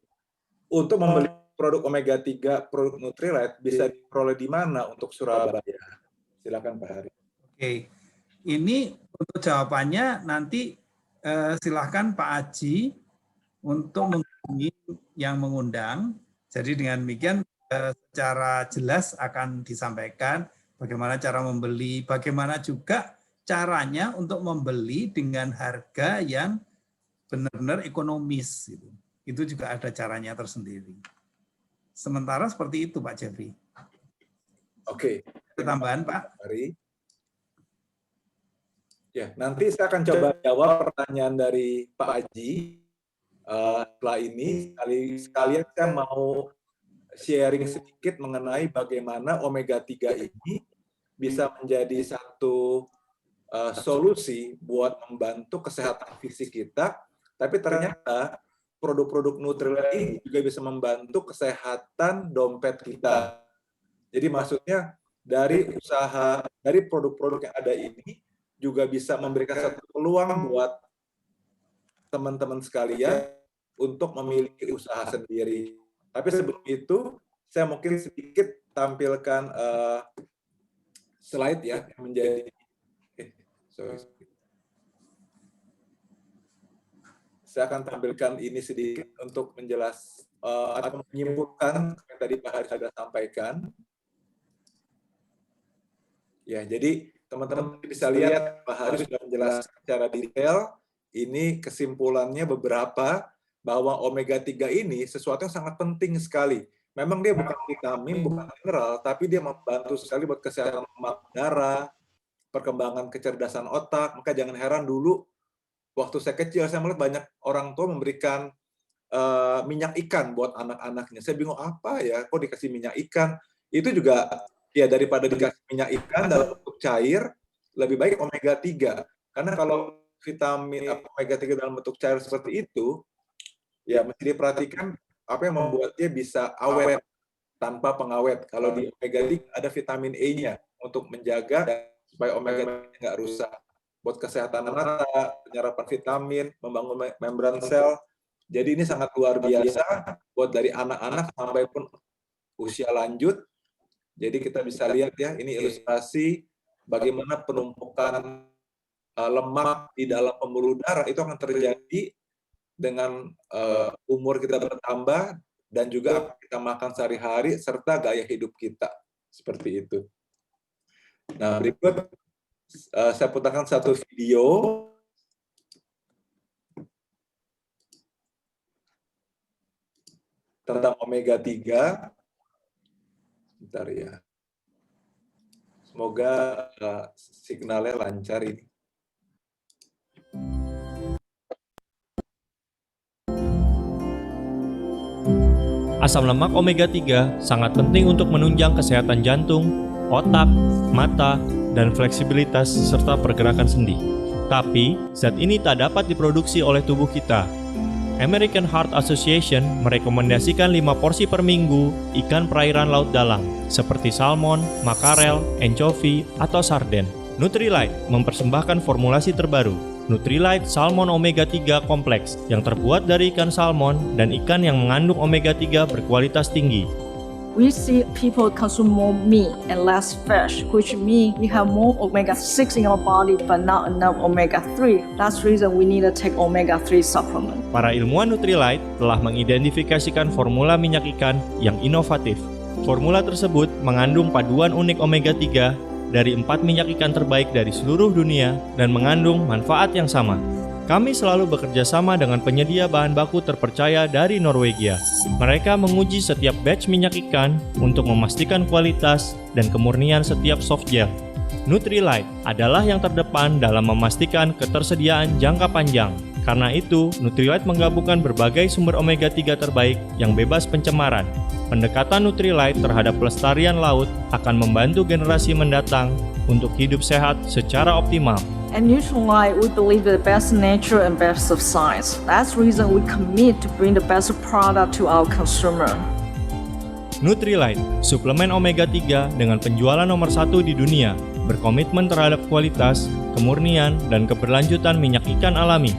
untuk membeli produk omega 3 produk Nutrilite bisa diperoleh di mana untuk Surabaya? Silakan Pak Hari. Oke, ini untuk jawabannya nanti silahkan Pak Haji untuk menghubungi yang mengundang. Jadi dengan demikian secara jelas akan disampaikan bagaimana cara membeli, bagaimana juga caranya untuk membeli dengan harga yang benar-benar ekonomis. Itu juga ada caranya tersendiri. Sementara seperti itu Pak Jeffrey. Oke. Tambahan Pak. Hari. Ya, nanti saya akan coba jawab pertanyaan dari Pak Haji. setelah ini sekalian saya mau sharing sedikit mengenai bagaimana omega 3 ini bisa menjadi satu solusi buat membantu kesehatan fisik kita, tapi ternyata produk-produk Nutrilite ini juga bisa membantu kesehatan dompet kita. Jadi maksudnya dari usaha, dari produk-produk yang ada ini juga bisa memberikan satu peluang buat teman-teman sekalian untuk memiliki usaha sendiri. Tapi sebelum itu, saya mungkin sedikit tampilkan slide ya, yang menjadi saya akan tampilkan ini sedikit untuk atau menyimpulkan yang tadi Pak Hari sudah sampaikan. Ya, jadi teman-teman bisa lihat Pak Hari sudah menjelaskan secara detail. Ini kesimpulannya beberapa bahwa omega 3 ini sesuatu yang sangat penting sekali. Memang dia bukan vitamin, bukan mineral, tapi dia membantu sekali buat kesehatan lemak darah, perkembangan kecerdasan otak. Maka jangan heran dulu waktu saya kecil saya melihat banyak orang tua memberikan minyak ikan buat anak-anaknya. Saya bingung apa ya, kok dikasih minyak ikan? Itu juga ya daripada dikasih minyak ikan dalam bentuk cair, lebih baik omega 3. Karena kalau vitamin omega 3 dalam bentuk cair seperti itu, ya mesti diperhatikan apa yang membuat dia bisa awet tanpa pengawet. Kalau di omega 3 ada vitamin E-nya untuk menjaga supaya omega 3 nggak rusak. Buat kesehatan mata, penyerapan vitamin, membangun membran sel. Jadi ini sangat luar biasa buat dari anak-anak sampai pun usia lanjut. Jadi kita bisa lihat ya, ini ilustrasi bagaimana penumpukan lemak di dalam pembuluh darah itu akan terjadi dengan umur kita bertambah dan juga apa kita makan sehari-hari serta gaya hidup kita. Seperti itu. Nah, berikut saya putarkan satu video tentang omega 3. Bentar ya. Semoga signalnya lancar ini. Asam lemak omega 3 sangat penting untuk menunjang kesehatan jantung, otak, mata, dan fleksibilitas serta pergerakan sendi. Tapi, zat ini tak dapat diproduksi oleh tubuh kita. American Heart Association merekomendasikan 5 porsi per minggu ikan perairan laut dalam, seperti salmon, makarel, anchovy, atau sarden. Nutrilite mempersembahkan formulasi terbaru, Nutrilite Salmon Omega 3 Kompleks, yang terbuat dari ikan salmon dan ikan yang mengandung omega 3 berkualitas tinggi. We see people consume more meat and less fish, which means you have more omega-6 in your body but not enough omega-3. That's the reason we need to take omega-3 supplement. Para ilmuwan Nutrilite telah mengidentifikasikan formula minyak ikan yang inovatif. Formula tersebut mengandung paduan unik omega 3 dari 4 minyak ikan terbaik dari seluruh dunia dan mengandung manfaat yang sama. Kami selalu bekerja sama dengan penyedia bahan baku terpercaya dari Norwegia. Mereka menguji setiap batch minyak ikan untuk memastikan kualitas dan kemurnian setiap soft gel. Nutrilite adalah yang terdepan dalam memastikan ketersediaan jangka panjang. Karena itu, Nutrilite menggabungkan berbagai sumber omega 3 terbaik yang bebas pencemaran. Pendekatan Nutrilite terhadap pelestarian laut akan membantu generasi mendatang untuk hidup sehat secara optimal. At Nutrilite, we believe the best nature and best of science. That's the reason we commit to bring the best product to our consumer. Nutrilite, suplemen omega 3 dengan penjualan nomor 1 di dunia, berkomitmen terhadap kualitas, kemurnian, dan keberlanjutan minyak ikan alami.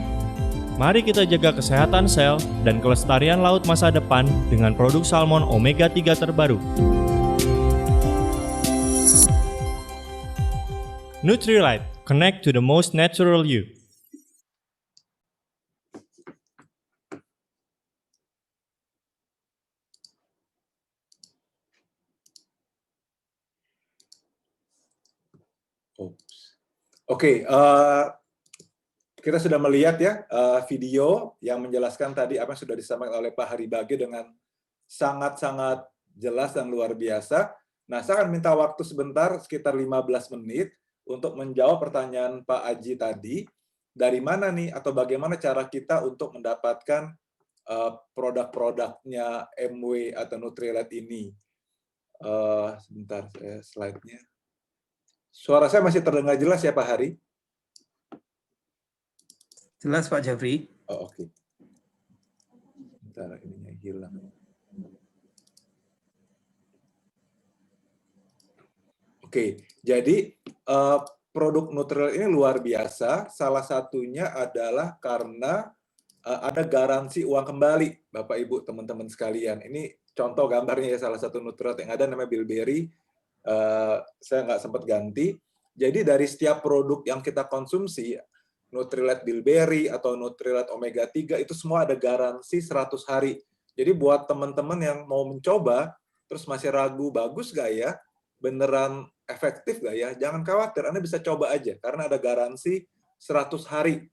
Mari kita jaga kesehatan sel dan kelestarian laut masa depan dengan produk salmon omega 3 terbaru. Nutrilite, connect to the most natural you. Oke, kita sudah melihat ya video yang menjelaskan tadi apa yang sudah disampaikan oleh Pak Haribage dengan sangat-sangat jelas dan luar biasa. Nah, saya akan minta waktu sebentar, sekitar 15 menit, untuk menjawab pertanyaan Pak Aji tadi, dari mana nih atau bagaimana cara kita untuk mendapatkan produk-produknya MW atau Nutrilite ini. Sebentar, slide-nya. Suara saya masih terdengar jelas ya Pak Hari? Jelas Pak Jeffrey. Oh, oke. Sebentar, ininya hilang. Oke, jadi produk Nutrilite ini luar biasa. Salah satunya adalah karena ada garansi uang kembali, Bapak Ibu, teman-teman sekalian. Ini contoh gambarnya ya, salah satu Nutrilite yang ada namanya Bilberry. Saya nggak sempat ganti. Jadi dari setiap produk yang kita konsumsi, Nutrilite Bilberry atau Nutrilite Omega 3 itu semua ada garansi 100 hari. Jadi buat teman-teman yang mau mencoba, terus masih ragu, bagus nggak ya? Beneran efektif nggak ya? Jangan khawatir, Anda bisa coba aja. Karena ada garansi 100 hari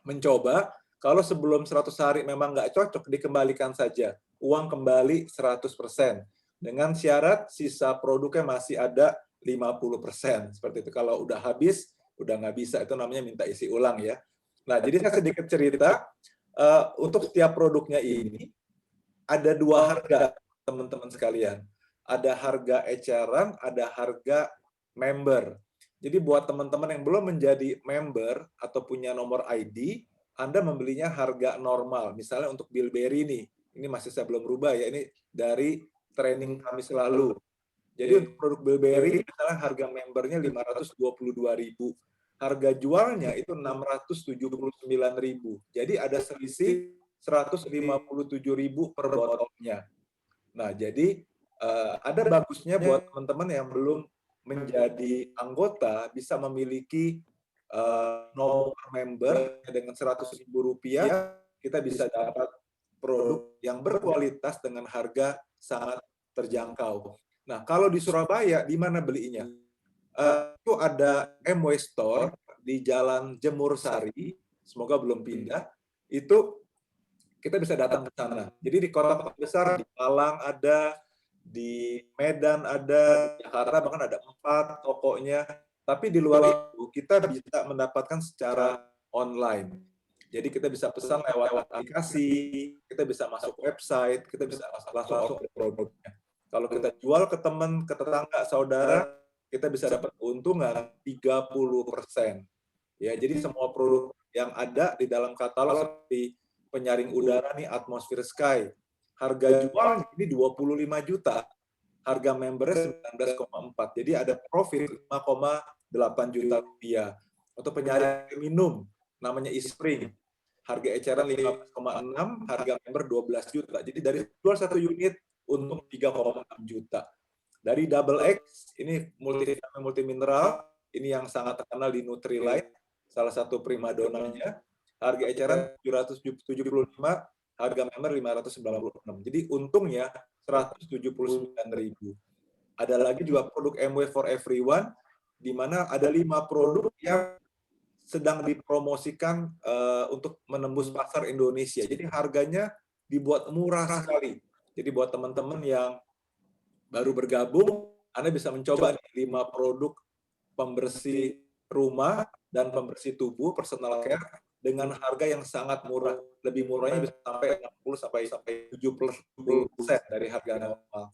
mencoba. Kalau sebelum 100 hari memang nggak cocok, dikembalikan saja. Uang kembali 100%. Dengan syarat sisa produknya masih ada 50%. Seperti itu. Kalau udah habis, udah nggak bisa. Itu namanya minta isi ulang ya. Nah, jadi saya sedikit cerita. Untuk setiap produknya ini, ada 2 harga, teman-teman sekalian. Ada harga eceran, ada harga member. Jadi buat teman-teman yang belum menjadi member atau punya nomor ID, Anda membelinya harga normal. Misalnya untuk Bilberry ini masih saya belum rubah ya, ini dari training kami selalu. Jadi untuk produk Bilberry, misalnya harga membernya 522.000. Harga jualnya itu 679.000. Jadi ada selisih 157.000 per botolnya. Nah, jadi ada bagusnya buat teman-teman yang belum menjadi anggota bisa memiliki nomor member dengan Rp100.000, kita bisa dapat produk yang berkualitas dengan harga sangat terjangkau. Nah, kalau di Surabaya, di mana belinya? Itu ada MW Store di Jalan Jemur Sari, semoga belum pindah. Itu kita bisa datang ke sana. Jadi di kota-kota besar, di Malang ada, di Medan ada, di Jakarta bahkan ada 4 tokonya. Tapi di luar itu kita bisa mendapatkan secara online. Jadi kita bisa pesan lewat aplikasi, kita bisa masuk website, kita bisa langsung order produknya. Kalau kita jual ke teman, ke tetangga, saudara, kita bisa dapat keuntungan 30%. Ya, jadi semua produk yang ada di dalam katalog seperti penyaring udara nih, Atmosphere Sky, harga jual ini 25 juta, harga membernya 19,4. Jadi ada profit 5,8 juta rupiah. Untuk penyaring minum, namanya eSpring, harga eceran 15,6, harga member 12 juta. Jadi dari jual 1 unit, untung 3,6 juta. Dari Double X, ini multimineral, ini yang sangat terkenal di Nutrilite, salah satu primadonanya, harga eceran 775, harga member 596. Jadi untungnya 179.000. Ada lagi juga produk MW for Everyone, di mana ada 5 produk yang sedang dipromosikan untuk menembus pasar Indonesia. Jadi harganya dibuat murah sekali. Jadi buat teman-teman yang baru bergabung, Anda bisa mencoba 5 produk pembersih rumah dan pembersih tubuh, personal care, dengan harga yang sangat murah. Lebih murahnya bisa sampai 60-70% dari harga normal.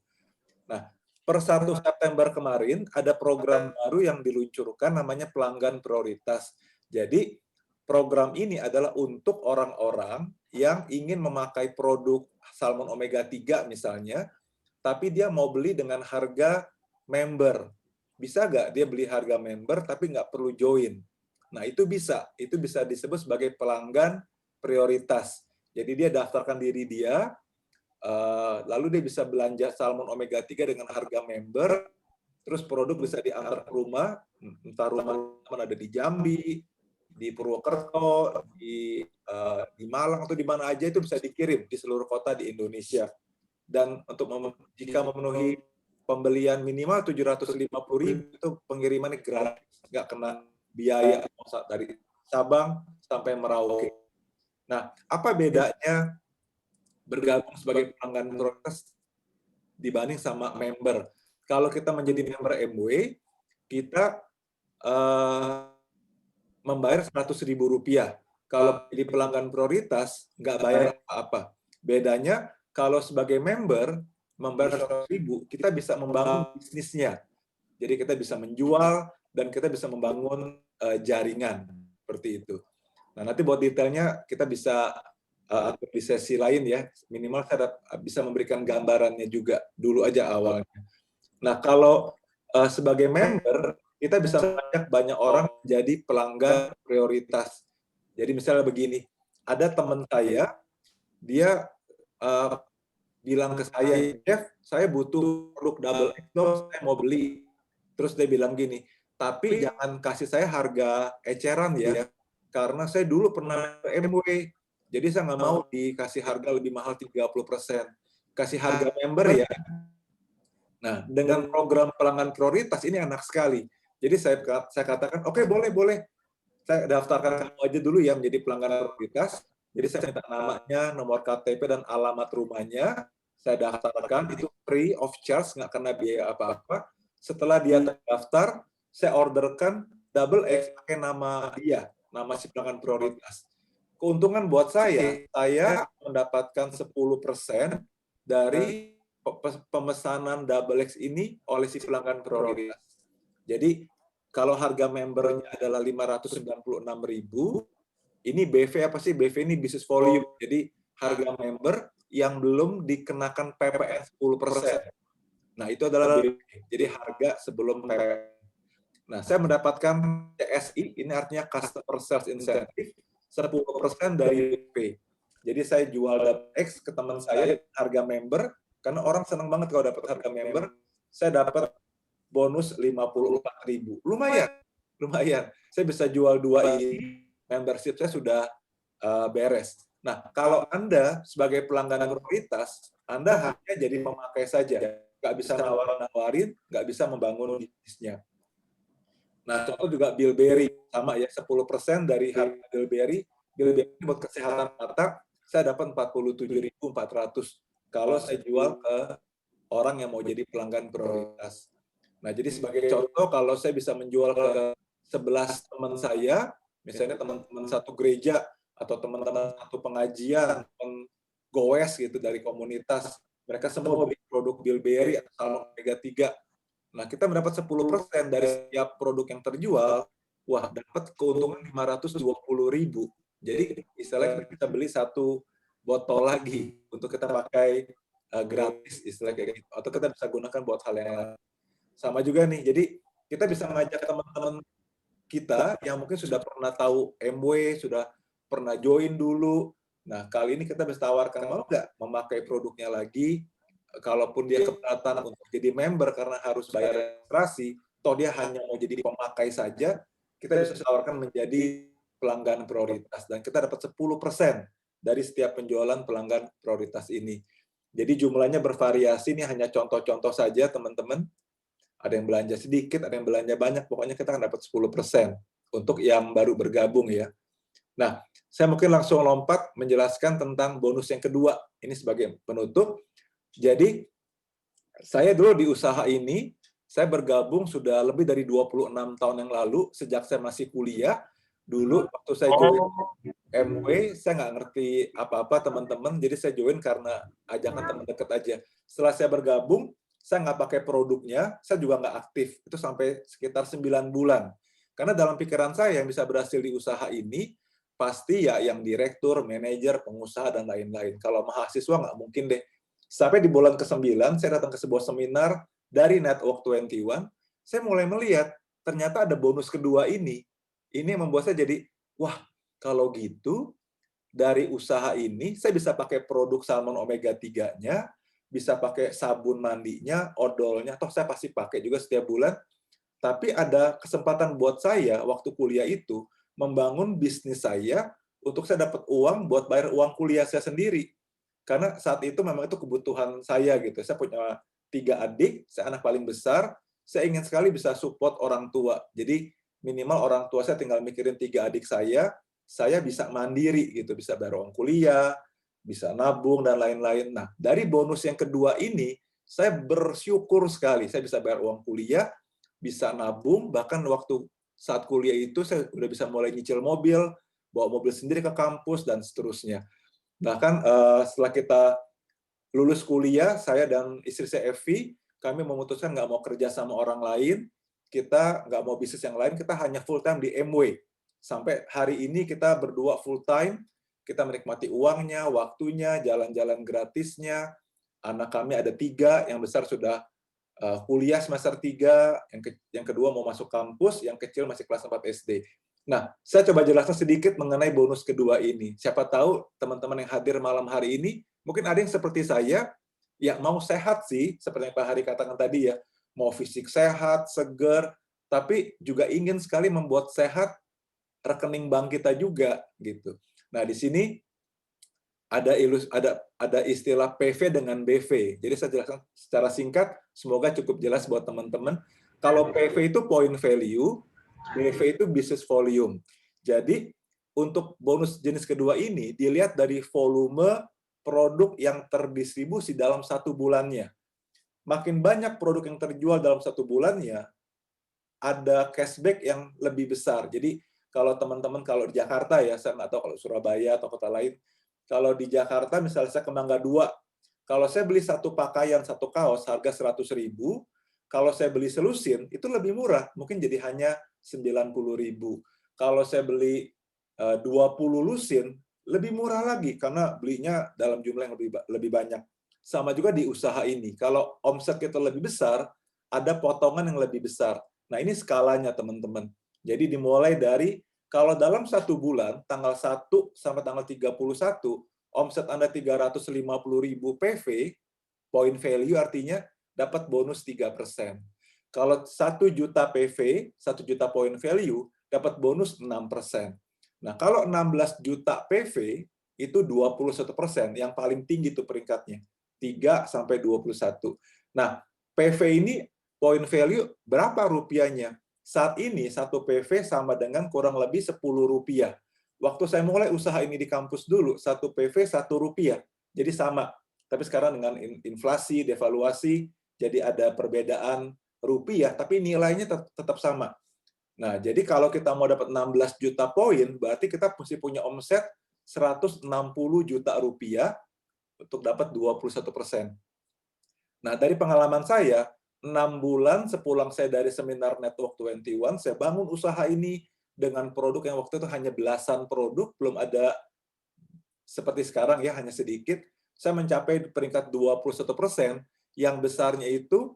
Nah, per 1 September kemarin ada program baru yang diluncurkan namanya pelanggan prioritas. Jadi program ini adalah untuk orang-orang yang ingin memakai produk salmon omega 3 misalnya, tapi dia mau beli dengan harga member. Bisa nggak dia beli harga member tapi nggak perlu join? Nah, itu bisa disebut sebagai pelanggan prioritas. Jadi dia daftarkan diri dia, lalu dia bisa belanja salmon omega 3 dengan harga member, terus produk bisa diantar ke rumah, entah rumah ada di Jambi, di Purwokerto, di Malang atau di mana aja, itu bisa dikirim di seluruh kota di Indonesia. Dan untuk jika memenuhi pembelian minimal 750.000 itu pengirimannya gratis, nggak kena biaya dari Sabang sampai Merauke. Nah, apa bedanya bergabung sebagai pelanggan prioritas dibanding sama member? Kalau kita menjadi member MW, kita membayar Rp100.000. Kalau jadi pelanggan prioritas, nggak bayar apa-apa. Bedanya kalau sebagai member membayar 100.000, kita bisa membangun bisnisnya. Jadi kita bisa menjual dan kita bisa membangun jaringan seperti itu. Nah, nanti buat detailnya kita bisa atur di sesi lain ya. Minimal saya bisa memberikan gambarannya juga dulu aja awalnya. Nah, kalau sebagai member kita bisa mengajak banyak orang menjadi pelanggan prioritas. Jadi misalnya begini, ada teman saya, dia bilang ke saya, Jeff, saya butuh produk double X, saya mau beli. Terus dia bilang gini, tapi jangan kasih saya harga eceran ya, karena saya dulu pernah MW, jadi saya nggak mau dikasih harga lebih mahal 30%. Kasih harga member ya. Nah, dengan program pelanggan prioritas ini enak sekali. Jadi saya katakan, oke, boleh. Saya daftarkan kamu aja dulu ya menjadi pelanggan prioritas. Jadi saya minta namanya, nomor KTP, dan alamat rumahnya. Saya daftarkan, itu free of charge, nggak kena biaya apa-apa. Setelah dia terdaftar, saya orderkan double X pakai nama dia, nama si pelanggan prioritas. Keuntungan buat saya mendapatkan 10% dari pemesanan double X ini oleh si pelanggan prioritas. Jadi kalau harga membernya adalah 596.000, ini BV apa sih? BV ini business volume. Jadi harga member yang belum dikenakan PPN 10%. Nah, itu adalah BV. Jadi harga sebelum PPN. Nah, saya mendapatkan CSI, ini artinya Customer Sales Incentive, 10% dari BV. Jadi saya jual double X ke teman saya harga member, karena orang senang banget kalau dapat harga member, saya dapat bonus 54.000. Lumayan. Saya bisa jual 2 ini, membership saya sudah beres. Nah, kalau Anda sebagai pelanggan prioritas, Anda hanya jadi memakai saja. Nggak bisa nawarin, nggak bisa membangun bisnisnya. Nah, contoh juga Bilberry, sama ya, 10% dari harga Bilberry buat kesehatan mata, saya dapat 47.400 kalau saya jual ke orang yang mau jadi pelanggan prioritas. Nah, jadi sebagai contoh, kalau saya bisa menjual ke 11 teman saya, misalnya teman-teman satu gereja, atau teman-teman satu pengajian, goes gitu dari komunitas, mereka semua beli produk Bilberry atau Salmon Omega 3. Nah, kita mendapat 10% dari setiap produk yang terjual, wah, dapat keuntungan 520.000. Jadi, istilahnya kita beli 1 botol lagi untuk kita pakai gratis, istilahnya kayak gitu. Atau kita bisa gunakan buat hal yang lain. Sama juga nih, jadi kita bisa mengajak teman-teman kita yang mungkin sudah pernah tahu MW, sudah pernah join dulu. Nah, kali ini kita bisa tawarkan, mau nggak memakai produknya lagi, kalaupun dia keberatan untuk jadi member karena harus bayar registrasi, toh dia hanya mau jadi pemakai saja, kita bisa tawarkan menjadi pelanggan prioritas. Dan kita dapat 10% dari setiap penjualan pelanggan prioritas ini. Jadi jumlahnya bervariasi, ini hanya contoh-contoh saja, teman-teman. Ada yang belanja sedikit, ada yang belanja banyak, pokoknya kita akan dapat 10% untuk yang baru bergabung ya. Nah, saya mungkin langsung lompat menjelaskan tentang bonus yang kedua. Ini sebagai penutup. Jadi, saya dulu di usaha ini, saya bergabung sudah lebih dari 26 tahun yang lalu, sejak saya masih kuliah. Dulu, waktu saya join MW, saya nggak ngerti apa-apa, teman-teman, jadi saya join karena ajakan teman dekat aja. Setelah saya bergabung, saya nggak pakai produknya, saya juga nggak aktif. Itu sampai sekitar 9 bulan. Karena dalam pikiran saya yang bisa berhasil di usaha ini, pasti ya yang direktur, manajer, pengusaha, dan lain-lain. Kalau mahasiswa nggak mungkin deh. Sampai di bulan ke-9, saya datang ke sebuah seminar dari Network 21, saya mulai melihat, ternyata ada bonus kedua ini. Ini yang membuat saya jadi, wah, kalau gitu, dari usaha ini, saya bisa pakai produk Salmon Omega 3-nya, bisa pakai sabun mandinya, odolnya, toh saya pasti pakai juga setiap bulan. Tapi ada kesempatan buat saya, waktu kuliah itu, membangun bisnis saya, untuk saya dapat uang buat bayar uang kuliah saya sendiri. Karena saat itu memang itu kebutuhan saya gitu. Saya punya 3 adik, saya anak paling besar, saya ingin sekali bisa support orang tua. Jadi minimal orang tua saya tinggal mikirin 3 adik saya bisa mandiri gitu, bisa bayar uang kuliah, bisa nabung, dan lain-lain. Nah, dari bonus yang kedua ini, saya bersyukur sekali. Saya bisa bayar uang kuliah, bisa nabung, bahkan waktu saat kuliah itu saya udah bisa mulai nyicil mobil, bawa mobil sendiri ke kampus, dan seterusnya. Bahkan setelah kita lulus kuliah, saya dan istri saya Evi, kami memutuskan nggak mau kerja sama orang lain, kita nggak mau bisnis yang lain, kita hanya full time di MW. Sampai hari ini kita berdua full time, kita menikmati uangnya, waktunya, jalan-jalan gratisnya. Anak kami ada 3, yang besar sudah kuliah semester 3, yang kedua mau masuk kampus, yang kecil masih kelas 4 SD. Nah, saya coba jelaskan sedikit mengenai bonus kedua ini. Siapa tahu teman-teman yang hadir malam hari ini, mungkin ada yang seperti saya, ya mau sehat sih, seperti yang Pak Hari katakan tadi ya, mau fisik sehat, seger, tapi juga ingin sekali membuat sehat rekening bank kita juga, gitu. Nah, di sini ada istilah PV dengan BV. Jadi saya jelaskan secara singkat, semoga cukup jelas buat teman-teman. Kalau PV itu point value, BV itu business volume. Jadi untuk bonus jenis kedua ini dilihat dari volume produk yang terdistribusi dalam 1 bulannya. Makin banyak produk yang terjual dalam 1 bulannya, ada cashback yang lebih besar. Jadi kalau teman-teman kalau di Jakarta ya, saya nggak tahu kalau Surabaya atau kota lain, kalau di Jakarta misalnya saya ke Mangga 2, kalau saya beli 1 pakaian, 1 kaos harga 100.000, kalau saya beli selusin itu lebih murah, mungkin jadi hanya 90.000. Kalau saya beli 20 lusin, lebih murah lagi karena belinya dalam jumlah yang lebih banyak. Sama juga di usaha ini. Kalau omset kita lebih besar, ada potongan yang lebih besar. Nah, ini skalanya, teman-teman. Jadi dimulai dari kalau dalam 1 bulan, tanggal 1 sampai tanggal 31, omset Anda 350.000 PV, point value artinya dapat bonus 3%. Kalau 1 juta PV, 1 juta point value, dapat bonus 6%. Nah, kalau 16 juta PV, itu 21%, yang paling tinggi itu peringkatnya. 3 sampai 21. Nah, PV ini point value berapa rupiahnya? Saat ini 1 PV sama dengan kurang lebih 10 rupiah. Waktu saya mulai usaha ini di kampus dulu, 1 PV 1 rupiah. Jadi sama. Tapi sekarang dengan inflasi, devaluasi, jadi ada perbedaan rupiah, tapi nilainya tetap sama. Nah, jadi kalau kita mau dapat 16 juta poin, berarti kita mesti punya omset 160 juta rupiah untuk dapat 21%. Nah, dari pengalaman saya, 6 bulan sepulang saya dari seminar Network 21, saya bangun usaha ini dengan produk yang waktu itu hanya belasan produk, belum ada seperti sekarang ya, hanya sedikit. Saya mencapai peringkat 21%, yang besarnya itu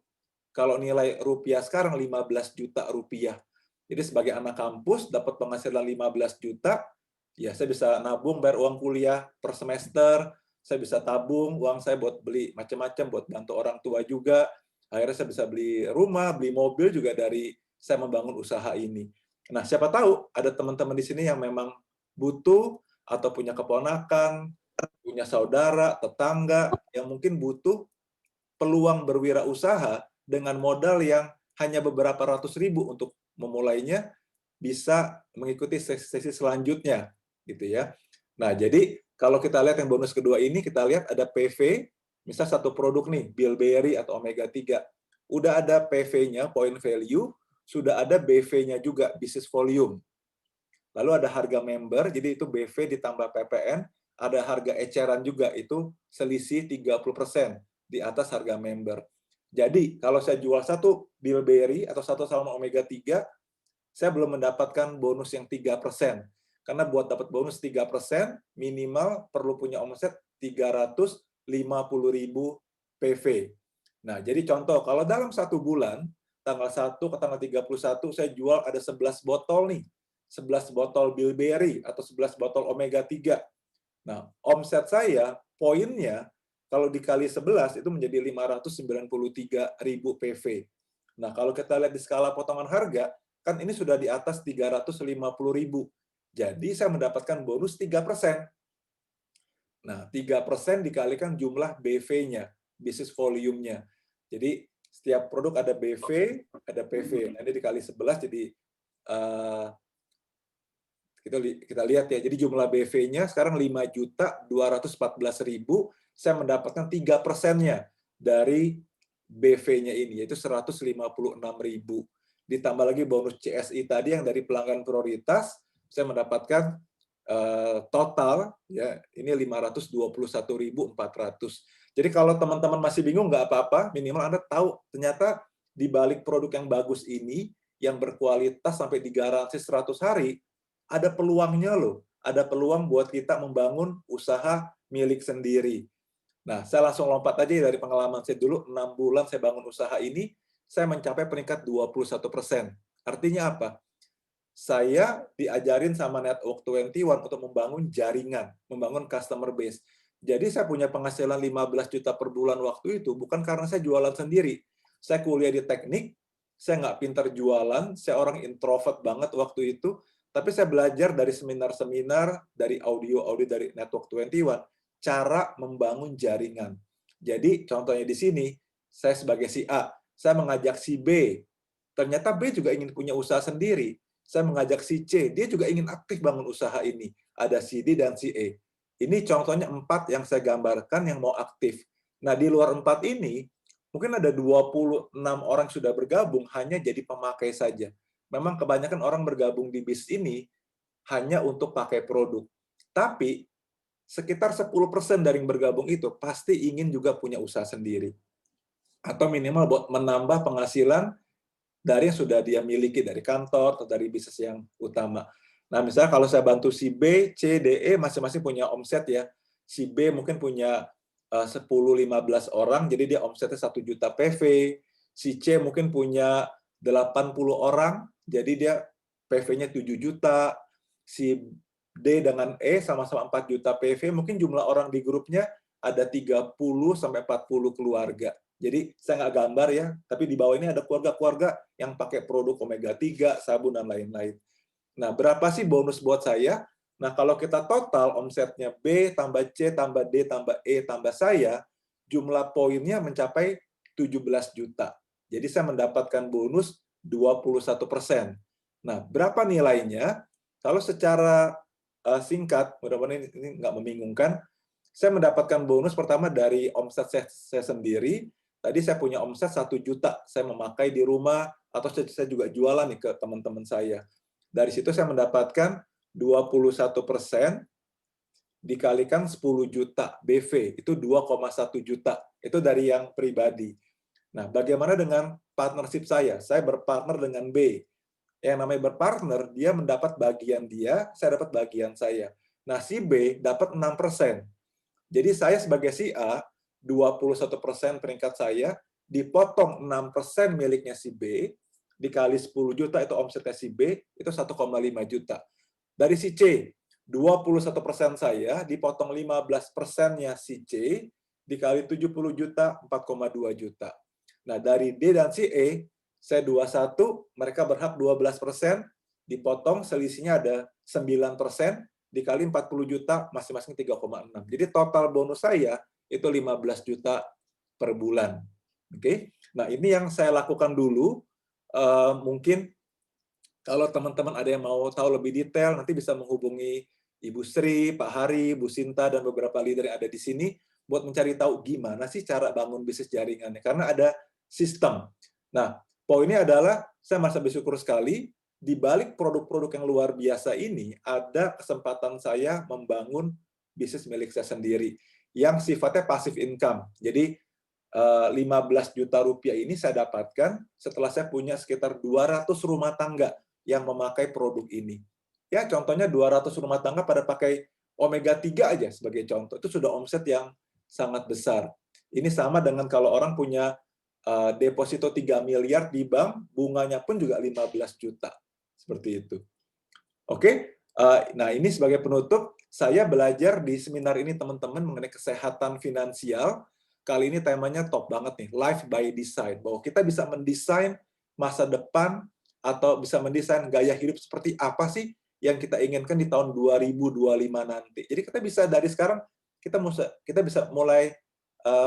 kalau nilai rupiah sekarang 15 juta rupiah. Jadi sebagai anak kampus dapat penghasilan 15 juta, ya saya bisa nabung bayar uang kuliah per semester, saya bisa tabung uang saya buat beli macam-macam, buat bantu orang tua juga. Akhirnya saya bisa beli rumah, beli mobil juga dari saya membangun usaha ini. Nah, siapa tahu ada teman-teman di sini yang memang butuh atau punya keponakan, punya saudara, tetangga yang mungkin butuh peluang berwirausaha dengan modal yang hanya beberapa ratus ribu untuk memulainya, bisa mengikuti sesi selanjutnya, gitu ya. Nah, jadi kalau kita lihat yang bonus kedua ini, kita lihat ada PV, misal 1 produk nih, Bilberry atau Omega 3. Udah ada PV-nya, point value, sudah ada BV-nya juga, business volume. Lalu ada harga member, jadi itu BV ditambah PPN, ada harga eceran juga, itu selisih 30% di atas harga member. Jadi, kalau saya jual 1 Bilberry atau 1 salmon Omega 3, saya belum mendapatkan bonus yang 3%. Karena buat dapat bonus 3%, minimal perlu punya omset 350.000 PV. Nah, jadi contoh, kalau dalam 1 bulan, tanggal 1 ke tanggal 31, saya jual ada 11 botol nih. 11 botol Bilberry atau 11 botol Omega 3. Nah, omset saya, poinnya, kalau dikali 11 itu menjadi 593.000 PV. Nah, kalau kita lihat di skala potongan harga, kan ini sudah di atas 350.000. Jadi saya mendapatkan bonus 3%. Nah, 3% dikalikan jumlah BV-nya, business volume-nya. Jadi setiap produk ada BV, ada PV. Nanti dikali 11 jadi kita lihat ya. Jadi jumlah BV-nya sekarang 5.214.000. Saya mendapatkan 3%-nya dari BV-nya ini, yaitu 156.000. Ditambah lagi bonus CSI tadi yang dari pelanggan prioritas, saya mendapatkan total ya ini 521.400. Jadi kalau teman-teman masih bingung nggak apa-apa, minimal Anda tahu ternyata di balik produk yang bagus ini yang berkualitas sampai digaransi 100 hari ada peluangnya loh. Ada peluang buat kita membangun usaha milik sendiri. Nah, saya langsung lompat aja dari pengalaman saya dulu, 6 bulan saya bangun usaha ini, saya mencapai peringkat 21%. Artinya apa? Saya diajarin sama Network 21 untuk membangun jaringan, membangun customer base. Jadi saya punya penghasilan 15 juta per bulan waktu itu, bukan karena saya jualan sendiri. Saya kuliah di teknik, saya nggak pintar jualan, saya orang introvert banget waktu itu, tapi saya belajar dari seminar-seminar, dari audio-audio dari Network 21, cara membangun jaringan. Jadi contohnya di sini, saya sebagai si A, saya mengajak si B, ternyata B juga ingin punya usaha sendiri. Saya mengajak si C, dia juga ingin aktif bangun usaha ini. Ada si D dan si E. Ini contohnya 4 yang saya gambarkan yang mau aktif. Nah, di luar 4 ini, mungkin ada 26 orang sudah bergabung hanya jadi pemakai saja. Memang kebanyakan orang bergabung di bis ini hanya untuk pakai produk. Tapi, sekitar 10% dari yang bergabung itu pasti ingin juga punya usaha sendiri. Atau minimal buat menambah penghasilan dari yang sudah dia miliki dari kantor atau dari bisnis yang utama. Nah, misalnya kalau saya bantu si B, C, D, E masing-masing punya omset ya. Si B mungkin punya 10-15 orang, jadi dia omsetnya 1 juta PV. Si C mungkin punya 80 orang, jadi dia PV-nya 7 juta. Si D dengan E sama-sama 4 juta PV, mungkin jumlah orang di grupnya ada 30-40 keluarga. Jadi saya nggak gambar ya, tapi di bawah ini ada keluarga-keluarga yang pakai produk omega 3, sabun, dan lain-lain. Nah, berapa sih bonus buat saya? Nah, kalau kita total omsetnya B tambah C tambah D tambah E tambah saya, jumlah poinnya mencapai 17 juta. Jadi saya mendapatkan bonus 21%. Nah, berapa nilainya? Kalau secara singkat, mudah-mudahan ini nggak membingungkan, saya mendapatkan bonus pertama dari omset saya sendiri. Tadi saya punya omset 1 juta, saya memakai di rumah, atau saya juga jualan nih ke teman-teman saya. Dari situ saya mendapatkan 21% dikalikan 10 juta BV, itu 2,1 juta. Itu dari yang pribadi. Nah, bagaimana dengan partnership saya? Saya berpartner dengan B. Yang namanya berpartner, dia mendapat bagian dia, saya dapat bagian saya. Nah, si B dapat 6%. Jadi saya sebagai si A, 21% peringkat saya, dipotong 6% miliknya si B, dikali 10 juta itu omsetnya si B, itu 1,5 juta. Dari si C, 21% saya, dipotong 15%-nya si C, dikali 70 juta, 4,2 juta. Nah, dari D dan si E, saya 21, mereka berhak 12%, dipotong selisihnya ada 9%, dikali 40 juta, masing-masing 3,6. Jadi total bonus saya itu 15 juta per bulan. Oke. Nah, ini yang saya lakukan dulu. Mungkin kalau teman-teman ada yang mau tahu lebih detail, nanti bisa menghubungi Ibu Sri, Pak Hari, Bu Sinta, dan beberapa leader yang ada di sini buat mencari tahu gimana sih cara bangun bisnis jaringannya. Karena ada sistem. Nah, poinnya adalah saya merasa bersyukur sekali di balik produk-produk yang luar biasa ini ada kesempatan saya membangun bisnis milik saya sendiri yang sifatnya passive income. Jadi 15 juta rupiah ini saya dapatkan setelah saya punya sekitar 200 rumah tangga yang memakai produk ini. Ya, contohnya 200 rumah tangga pada pakai omega 3 aja sebagai contoh. Itu sudah omset yang sangat besar. Ini sama dengan kalau orang punya deposito 3 miliar di bank, bunganya pun juga 15 juta. Seperti itu. Oke, nah ini sebagai penutup, saya belajar di seminar ini teman-teman mengenai kesehatan finansial. Kali ini temanya top banget nih, Life by Design. Bahwa kita bisa mendesain masa depan atau bisa mendesain gaya hidup seperti apa sih yang kita inginkan di tahun 2025 nanti. Jadi kita bisa dari sekarang, kita bisa mulai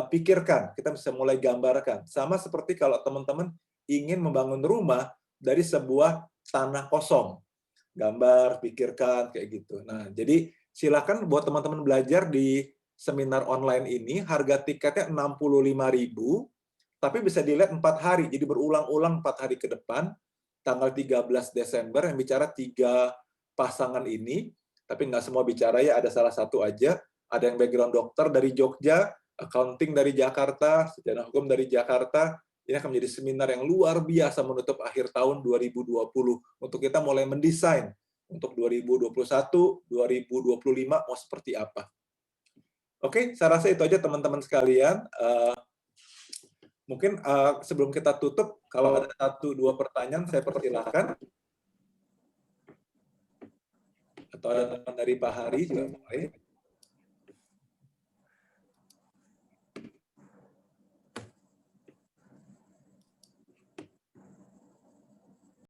pikirkan, kita bisa mulai gambarkan. Sama seperti kalau teman-teman ingin membangun rumah dari sebuah tanah kosong. Gambar, pikirkan, kayak gitu. Nah, jadi silakan buat teman-teman belajar di seminar online ini, harga tiketnya 65.000, tapi bisa dilihat 4 hari, jadi berulang-ulang 4 hari ke depan, tanggal 13 Desember, yang bicara 3 pasangan ini, tapi nggak semua bicara ya, ada salah satu aja. Ada yang background dokter dari Jogja, accounting dari Jakarta, sejarah hukum dari Jakarta. Ini akan menjadi seminar yang luar biasa menutup akhir tahun 2020 untuk kita mulai mendesain untuk 2021, 2025 mau seperti apa. Oke, saya rasa itu aja teman-teman sekalian. Mungkin sebelum kita tutup, kalau ada 1-2 pertanyaan, saya persilahkan. Atau ada teman dari Pak Hari juga boleh.